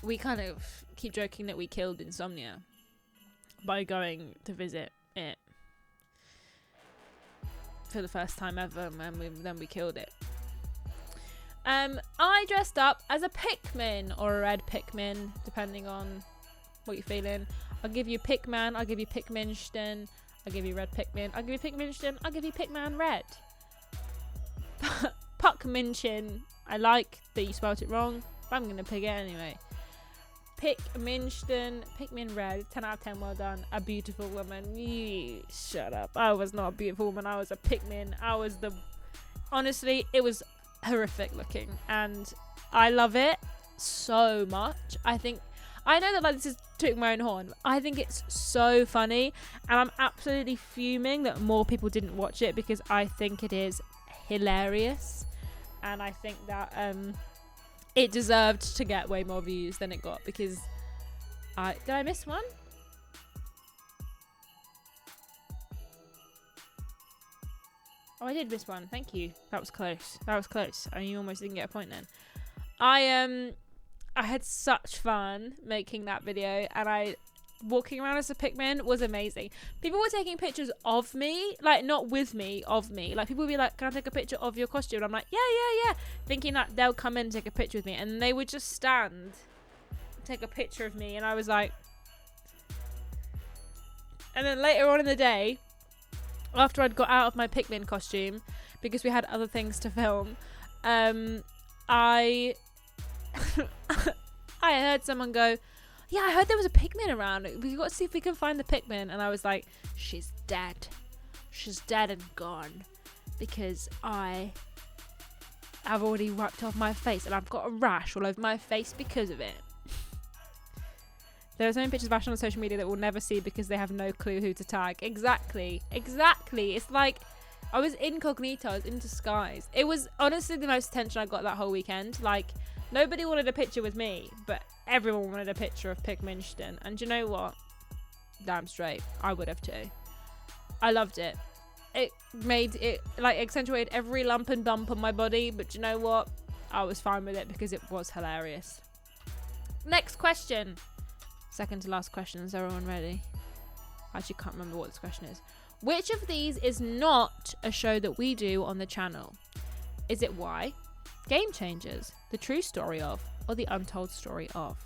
[SPEAKER 2] we kind of keep joking that we killed Insomnia by going to visit it for the first time ever, and then we killed it. I dressed up as a Pikmin or a red Pikmin, depending on what you're feeling. I'll give you Pikman, I'll give you Pikminsten, I'll give you red Pikmin, I'll give you Pikminsten, I'll give you Pikman red. Puckminchin, I like that you spelled it wrong. I'm going to pick it anyway. Pikminsten, Pikmin red, 10 out of 10, well done. A beautiful woman. Yee, shut up. I was not a beautiful woman. I was a Pikmin. Honestly, it was horrific looking. And I love it so much. I know that like this is tooting my own horn. I think it's so funny. And I'm absolutely fuming that more people didn't watch it, because I think it is hilarious. And I think that it deserved to get way more views than it got, because did I miss one? Oh, I did miss one. Thank you. That was close. And you almost didn't get a point then. I had such fun making that video, and walking around as a Pikmin was amazing. People were taking pictures of me, like not with me, of me. Like people would be like, "Can I take a picture of your costume?" And I'm like, yeah, thinking that they'll come in and take a picture with me, and they would just stand and take a picture of me, and I was like. And then later on in the day, after I'd got out of my Pikmin costume, because we had other things to film, I heard someone go, "Yeah, I heard there was a Pikmin around. We got to see if we can find the Pikmin." And I was like, she's dead. She's dead and gone. Because I have already wiped off my face, and I've got a rash all over my face because of it. There are so many pictures of Ashton on social media that we'll never see because they have no clue who to tag. Exactly. It's like I was incognito, I was in disguise. It was honestly the most attention I got that whole weekend. Like, nobody wanted a picture with me, but everyone wanted a picture of Pikminsten. And do you know what? Damn straight, I would have too. I loved it. It made it, like, accentuated every lump and bump on my body, but do you know what? I was fine with it because it was hilarious. Next question. Second to last question. Is everyone ready? I actually can't remember what this question is. Which of these is not a show that we do on the channel? Is it Y, Game Changers, The True Story Of, or The Untold Story Of?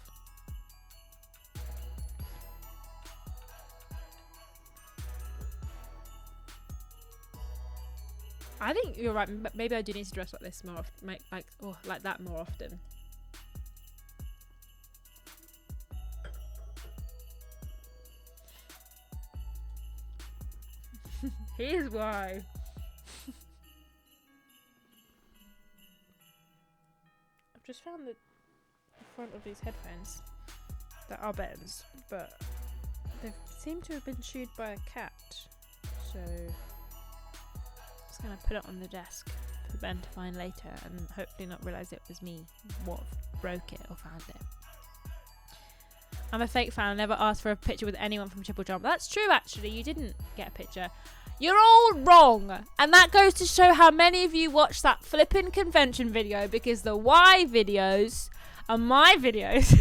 [SPEAKER 2] I think you're right. Maybe I do need to dress like this more often, like that more often. Here's why. I've just found the front of these headphones that are Ben's, but they seem to have been chewed by a cat. So I'm just gonna put it on the desk for Ben to find later, and hopefully not realise it was me what broke it or found it. I'm a fake fan. I never asked for a picture with anyone from TripleJump. That's true, actually. You didn't get a picture. You're all wrong. And that goes to show how many of you watched that flipping convention video, because the Y videos are my videos.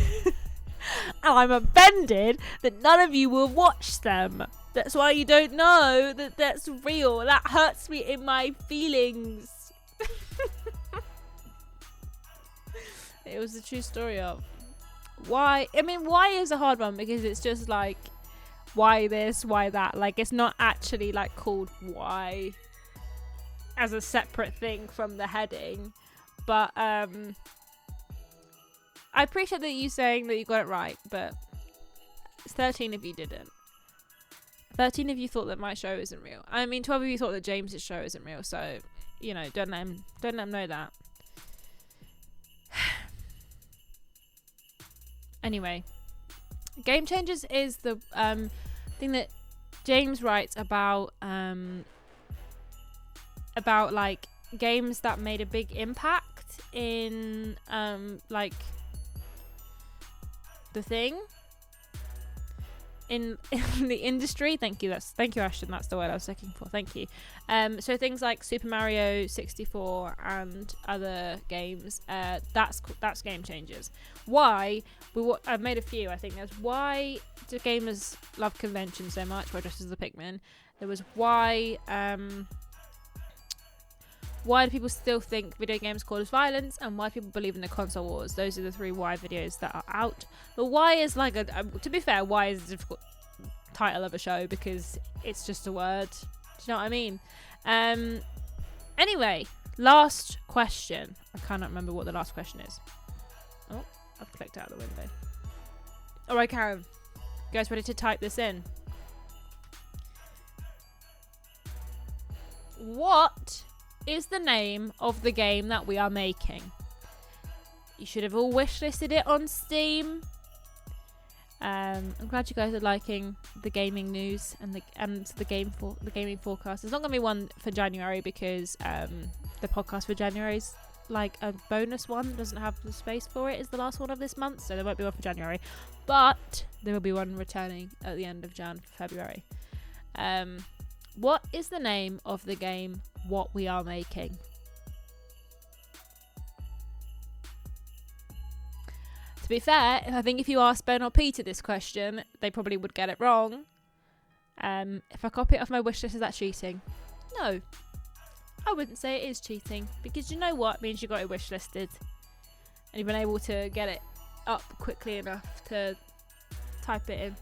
[SPEAKER 2] And I'm offended that none of you will watch them. That's why you don't know that that's real. That hurts me in my feelings. It was a true story of why. I mean, why is a hard one, because it's just like, why this, why that. Like, it's not actually like called why as a separate thing from the heading. But I appreciate that you saying that you got it right, but 13 of you didn't. 13 of you thought that my show isn't real. I mean, 12 of you thought that James's show isn't real. So, you know, don't let him know that. Anyway, Game Changers is the thing that James writes about like games that made a big impact in like the thing in the industry. Thank you, Ashton, that's the word I was looking for. Thank you. So things like Super Mario 64 and other games, that's Game Changers. Why I've made a few. I think there's why do gamers love conventions so much, why dressed as the Pikmin. There was why do people still think video games cause violence, and why people believe in the console wars. Those are the 3 why videos that are out. The why is like to be fair, why is a difficult title of a show, because it's just a word. Do you know what I mean? Anyway, last question. I cannot remember what the last question is. Oh, I've clicked out the window. Oh, I can. You guys ready to type this in? What is the name of the game that we are making? You should have all wishlisted it on Steam. I'm glad you guys are liking the gaming news and the gaming forecast. There's not gonna be one for January, because the podcast for January is like a bonus one that doesn't have the space for it. Is the last one of this month, so there won't be one for January, but there will be one returning at the end of February. What is the name of the game what we are making? To be fair, I think if you asked Ben or Peter this question, they probably would get it wrong. If I copy it off my wish list, is that cheating? No, I wouldn't say it is cheating, because you know what? It means you got it wish listed and you've been able to get it up quickly enough to type it in.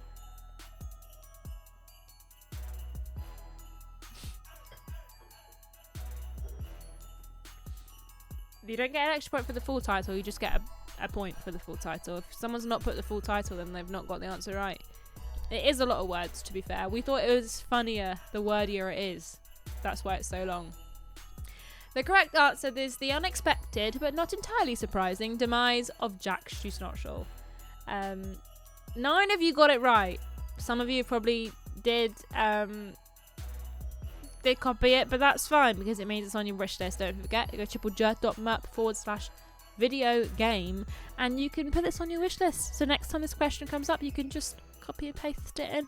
[SPEAKER 2] You don't get an extra point for the full title, you just get a point for the full title. If someone's not put the full title, then they've not got the answer right. It is a lot of words, to be fair. We thought it was funnier the wordier it is. That's why it's so long. The correct answer is the unexpected, but not entirely surprising, demise of Jack Schusnotschel. 9 of you got it right. Some of you probably did copy it, but that's fine, because it means it's on your wish list. Don't forget, go triplejerk.map/video game, and you can put this on your wish list. So next time this question comes up, you can just copy and paste it in.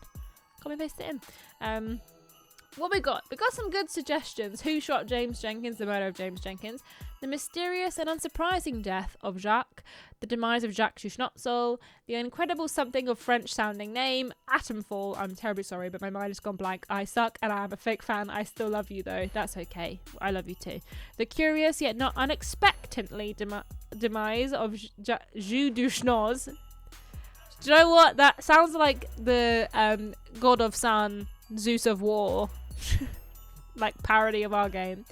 [SPEAKER 2] What we got? We got some good suggestions. Who shot James Jenkins? The murder of James Jenkins. The mysterious and unsurprising death of Jacques. The demise of Jacques Schusnotschel. The incredible something of French-sounding name. Atomfall. I'm terribly sorry, but my mind has gone blank. I suck, and I am a fake fan. I still love you, though. That's okay. I love you, too. The curious, yet not unexpectedly demise of Jus du Schnoz. Do you know what? That sounds like the God of Sun, Zeus of War. Like parody of our game.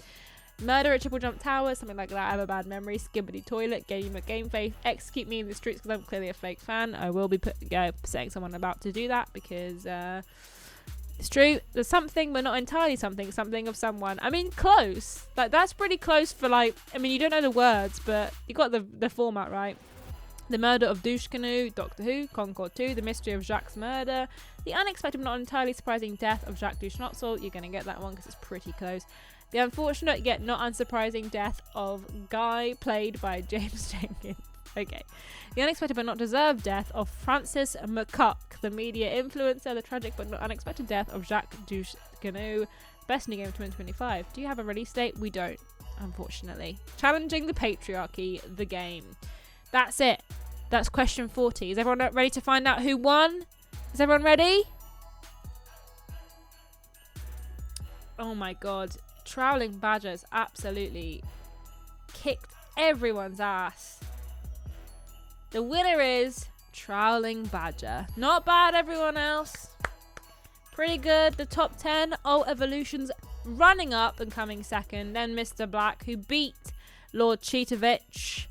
[SPEAKER 2] Murder at TripleJump Tower, something like that. I have a bad memory. Skibbity Toilet, Game at Game Face, Execute Me in the Streets, because I'm clearly a fake fan. I will be setting someone about to do that, because It's true. There's something, but not entirely something. Something of someone. I mean, close. Like, that's pretty close for, like... I mean, you don't know the words, but you got the format right. The Murder of Douche Canoe, Doctor Who, Concord 2, The Mystery of Jacques' Murder, The Unexpected but Not Entirely Surprising Death of Jacques Duchnotzel. You're going to get that one because it's pretty close. The Unfortunate yet Not Unsurprising Death of Guy, played by James Jenkins. Okay. The Unexpected but Not Deserved Death of Francis McCuck, the media influencer. The Tragic but Not Unexpected Death of Jacques Duchenaux, Best New Game of 2025. Do you have a release date? We don't, unfortunately. Challenging the Patriarchy, the game. That's it. That's question 40. Is everyone ready to find out who won? Is everyone ready? Oh my god. Troweling Badgers absolutely kicked everyone's ass. The winner is Troweling Badger. Not bad, everyone else. Pretty good. The top 10. Alt Evolutions running up and coming second. Then Mr. Black, who beat Lord Cheetovich.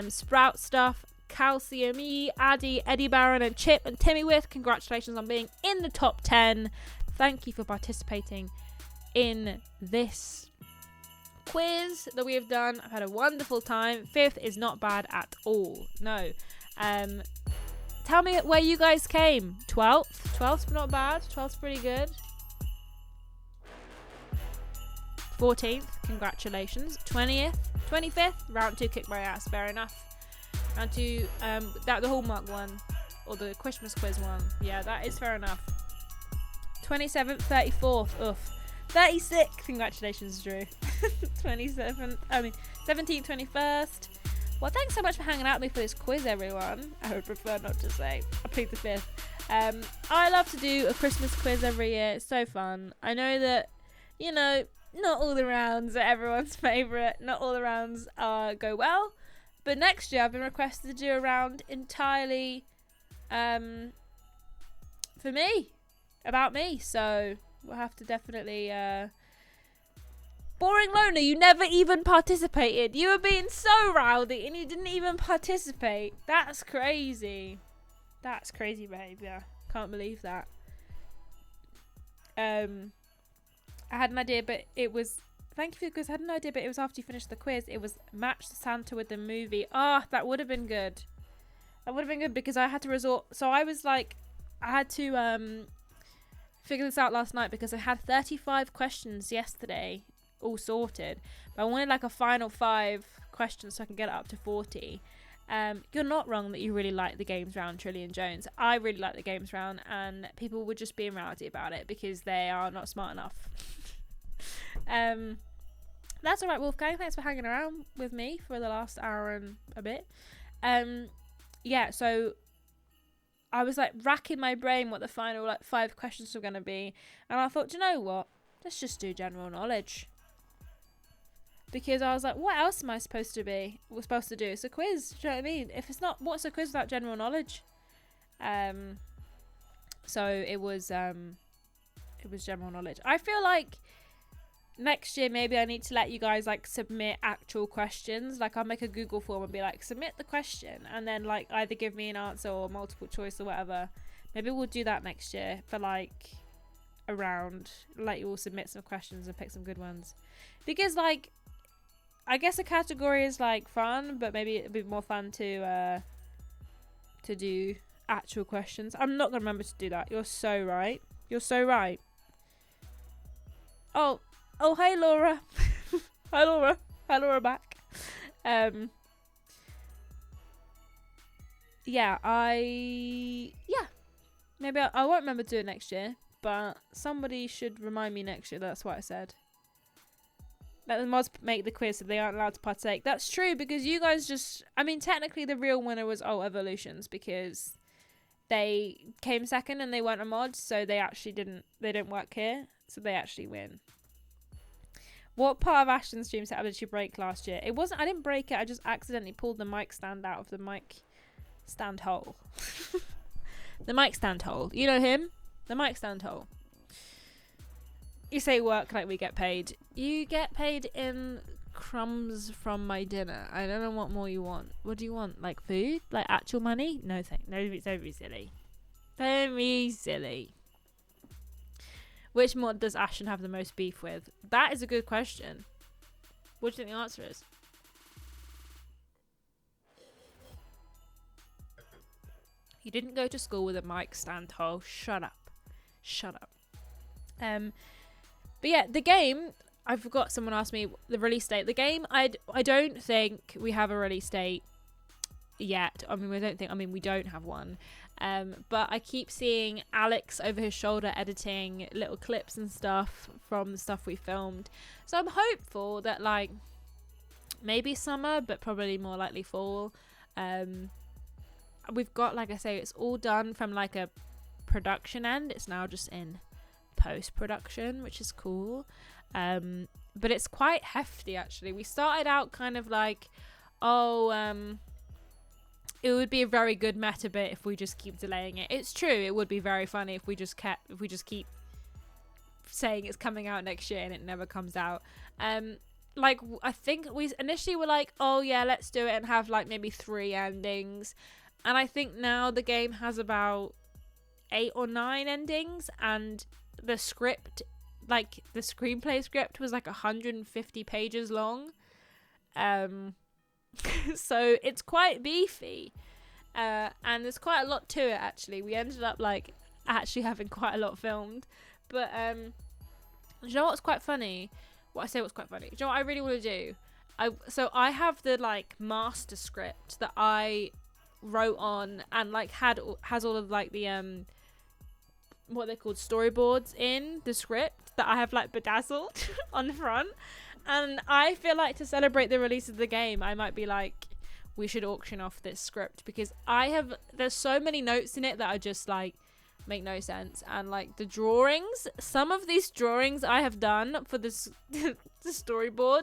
[SPEAKER 2] Sprout Stuff, Calcium E, Addy, Eddie Barron, and Chip and Timmy With. Congratulations on being in the top 10. Thank you for participating in this quiz that we have done. I've had a wonderful time. 5th is not bad at all. No. Tell me where you guys came. 12th? 12th's not bad. 12th's pretty good. 14th, congratulations. 20th, 25th, round 2 kicked my ass, fair enough. Round 2, the Hallmark one, or the Christmas quiz one. Yeah, that is fair enough. 27th, 34th, oof. 36th, congratulations, Drew. 17th, 21st. Well, thanks so much for hanging out with me for this quiz, everyone. I would prefer not to say. I plead the 5th. I love to do a Christmas quiz every year. It's so fun. I know that, you know, not all the rounds are everyone's favourite. Not all the rounds go well. But next year I've been requested to do a round entirely for me. About me. So we'll have to definitely... Boring Loner, you never even participated. You were being so rowdy and you didn't even participate. That's crazy. That's crazy behaviour. Can't believe that. I had an idea, but it was... Thank you for the quiz. I had an idea, but it was after you finished the quiz. It was match Santa with the movie. Ah, that would have been good. That would have been good because I had to resort... So I was like... I had to figure this out last night because I had 35 questions yesterday all sorted. But I wanted like a final 5 questions so I can get it up to 40. You're not wrong that you really like the games round, Trillian Jones. I really like the games round, and people were just being rowdy about it because they are not smart enough. That's alright, Wolfgang. Thanks for hanging around with me for the last hour and a bit. Yeah, so I was like racking my brain what the final like 5 questions were going to be, and I thought, do you know what? Let's just do general knowledge. Because I was like, what else am I supposed to do? It's a quiz. Do you know what I mean? If it's not, what's a quiz without general knowledge? So it was general knowledge. I feel like next year maybe I need to let you guys like submit actual questions. Like I'll make a Google form and be like, submit the question, and then like either give me an answer or multiple choice or whatever. Maybe we'll do that next year for like a round. Let you all submit some questions and pick some good ones. Because like, I guess a category is like fun, but maybe it'd be more fun to do actual questions. I'm not gonna remember to do that. You're so right. You're so right. Oh, hey Laura. Hi Laura. Hi Laura back. Yeah, maybe I won't remember to do it next year, but somebody should remind me next year. That's what I said. Let the mods make the quiz so they aren't allowed to partake. That's true, because you guys just... I mean, technically the real winner was Alt Evolutions, because they came second and they weren't a mod, so they actually didn't... They didn't work here, so they actually win. What part of Ashton's stream setup did you break last year? It wasn't... I didn't break it, I just accidentally pulled the mic stand out of the mic stand hole. The mic stand hole. You know him? The mic stand hole. You say work like we get paid. You get paid in crumbs from my dinner. I don't know what more you want. What do you want? Like food? Like actual money? No, don't be silly. Don't be silly. Which mod does Ashton have the most beef with? That is a good question. What do you think the answer is? You didn't go to school with a mic stand, Hole. Shut up. Shut up. But yeah, the game, I forgot, someone asked me the release date. The game, I don't think we have a release date yet. We don't have one. But I keep seeing Alex over his shoulder editing little clips and stuff from the stuff we filmed. So I'm hopeful that, like, maybe summer, but probably more likely fall. We've got, like I say, it's all done from like a production end. It's now just in post-production, which is cool. But it's quite hefty, actually. We started out kind of like, it would be a very good meta bit if we just keep delaying it. It's true, it would be very funny if we just keep saying it's coming out next year and it never comes out. Like, I think we initially were like, oh yeah, let's do it and have like maybe 3 endings. And I think now the game has about 8 or 9 endings, and the script, like the screenplay script, was like 150 pages long. So it's quite beefy, and there's quite a lot to it, actually. We ended up like actually having quite a lot filmed, but you know what's quite funny? Do you know what I really want to do? I have the like master script that I wrote on, and like has all of like the what they're called, storyboards in the script that I have like bedazzled on the front. And I feel like to celebrate the release of the game, I might be like, we should auction off this script, because there's so many notes in it that are just like make no sense. And like the drawings, some of these drawings I have done for this the storyboard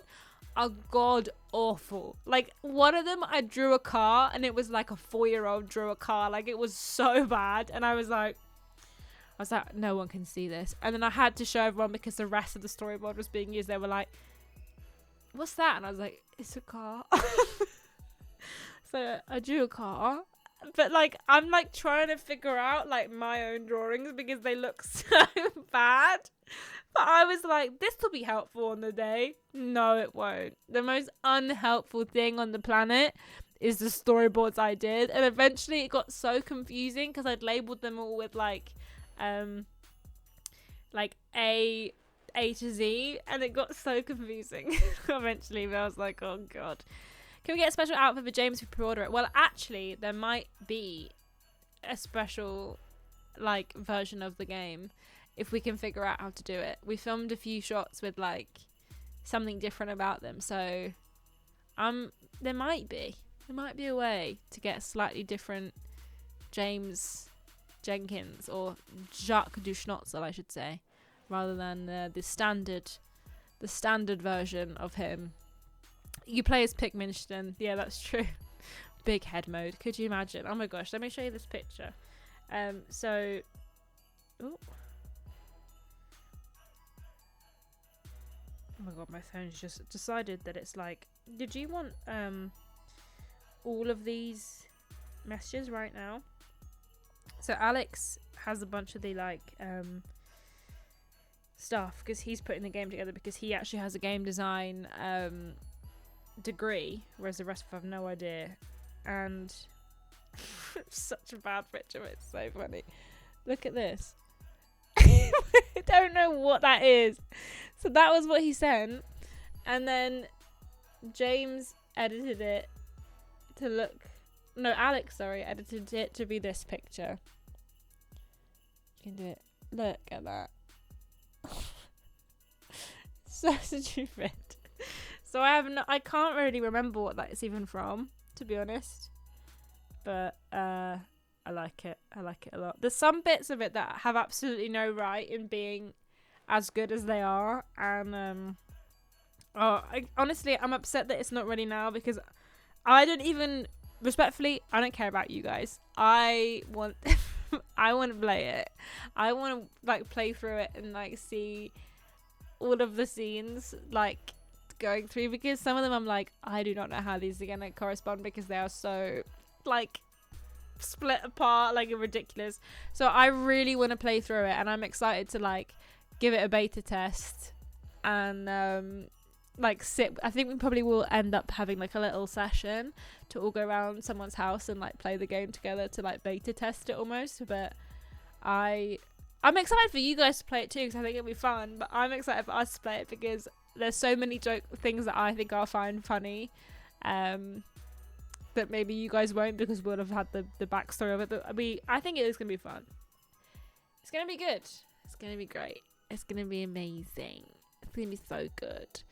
[SPEAKER 2] are god awful. Like one of them, I drew a car and it was like a 4-year-old drew a car. Like it was so bad, and I was like, no one can see this. And then I had to show everyone because the rest of the storyboard was being used. They were like, what's that? And I was like, it's a car. So I drew a car, but like I'm like trying to figure out like my own drawings because they look so bad. But I was like, this will be helpful on the day. No, it won't. The most unhelpful thing on the planet is the storyboards I did, and eventually it got so confusing because I'd labeled them all with like A to Z, and it got so confusing eventually. But I was like, oh god, can we get a special outfit for James if we pre-order it? Well, actually there might be a special like version of the game if we can figure out how to do it. We filmed a few shots with like something different about them, so there might be a way to get a slightly different James Jenkins, or Jacques Duschnotzel I should say, rather than the standard version of him. You play as Pikminsten. Yeah, that's true. Big head mode. Could you imagine? Oh my gosh, let me show you this picture. So oh my god, my phone's just decided that it's like, did you want all of these messages right now? So Alex has a bunch of the like stuff because he's putting the game together, because he actually has a game design degree, whereas the rest of us have no idea. And such a bad picture, but it's so funny. Look at this. I don't know what that is. So that was what he sent, and then James edited it to look, no, Alex, sorry, edited it to be this picture. You can do it. Look at that. So stupid. So I can't really remember what that's even from, to be honest. But I like it. I like it a lot. There's some bits of it that have absolutely no right in being as good as they are, and honestly, I'm upset that it's not ready now, because I don't care about you guys. I want to play it. I want to like play through it and like see all of the scenes like going through, because some of them I'm like, I do not know how these are gonna correspond, because they are so like split apart, like ridiculous. So I really want to play through it, and I'm excited to like give it a beta test, and like sit. I think we probably will end up having like a little session to all go around someone's house and like play the game together to like beta test it almost. But I'm excited for you guys to play it too, because I think it'll be fun. But I'm excited for us to play it because there's so many things that I think I'll find funny, that maybe you guys won't, because we'll have had the backstory of it. But I think it is gonna be fun. It's gonna be good. It's gonna be great. It's gonna be amazing. It's gonna be so good.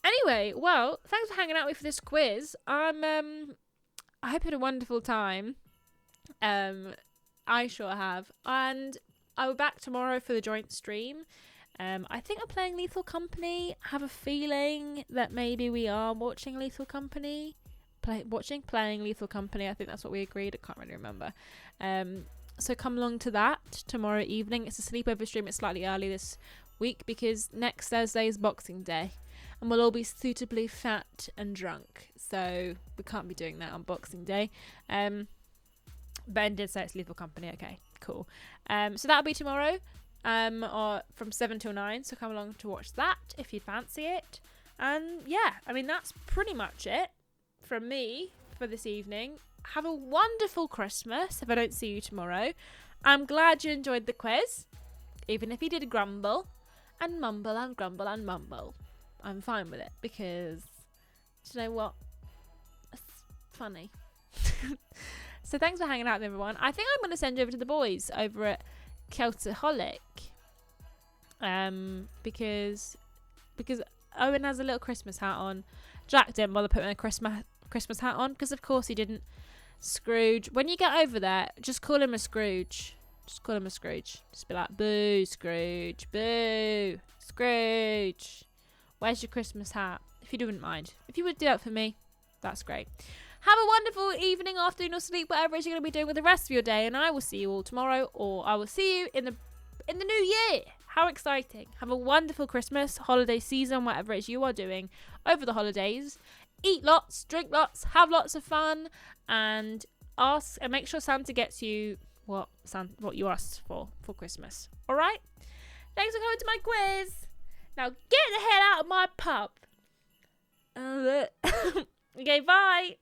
[SPEAKER 2] Anyway, well, thanks for hanging out with me for this quiz. I hope you had a wonderful time. I sure have. And I'll be back tomorrow for the joint stream. I think I'm playing Lethal Company. I have a feeling that maybe we are watching Lethal Company. Playing Lethal Company. I think that's what we agreed. I can't really remember. So come along to that tomorrow evening. It's a sleepover stream. It's slightly early this week because next Thursday is Boxing Day. And we'll all be suitably fat and drunk. So we can't be doing that on Boxing Day. Ben did say it's Lethal Company. Okay, cool. So that'll be tomorrow. Or from 7 till 9. So come along to watch that if you fancy it. And yeah, I mean, that's pretty much it from me for this evening. Have a wonderful Christmas if I don't see you tomorrow. I'm glad you enjoyed the quiz. Even if you did grumble and mumble and grumble and mumble. I'm fine with it because, do you know what? It's funny. So thanks for hanging out with everyone. I think I'm going to send you over to the boys over at Celtaholic. Because Owen has a little Christmas hat on. Jack didn't bother putting a Christmas hat on because of course he didn't. Scrooge, when you get over there, just call him a Scrooge. Just call him a Scrooge. Just be like, boo, Scrooge, boo, Scrooge. Where's your Christmas hat? If you wouldn't mind. If you would do that for me, that's great. Have a wonderful evening, afternoon, or sleep, whatever it is you're going to be doing with the rest of your day, and I will see you all tomorrow, or I will see you in the new year. How exciting. Have a wonderful Christmas, holiday season, whatever it is you are doing over the holidays. Eat lots, drink lots, have lots of fun, and ask and make sure Santa gets you what you asked for Christmas. All right? Thanks for coming to my quiz. Now get the hell out of my pub. Okay, bye.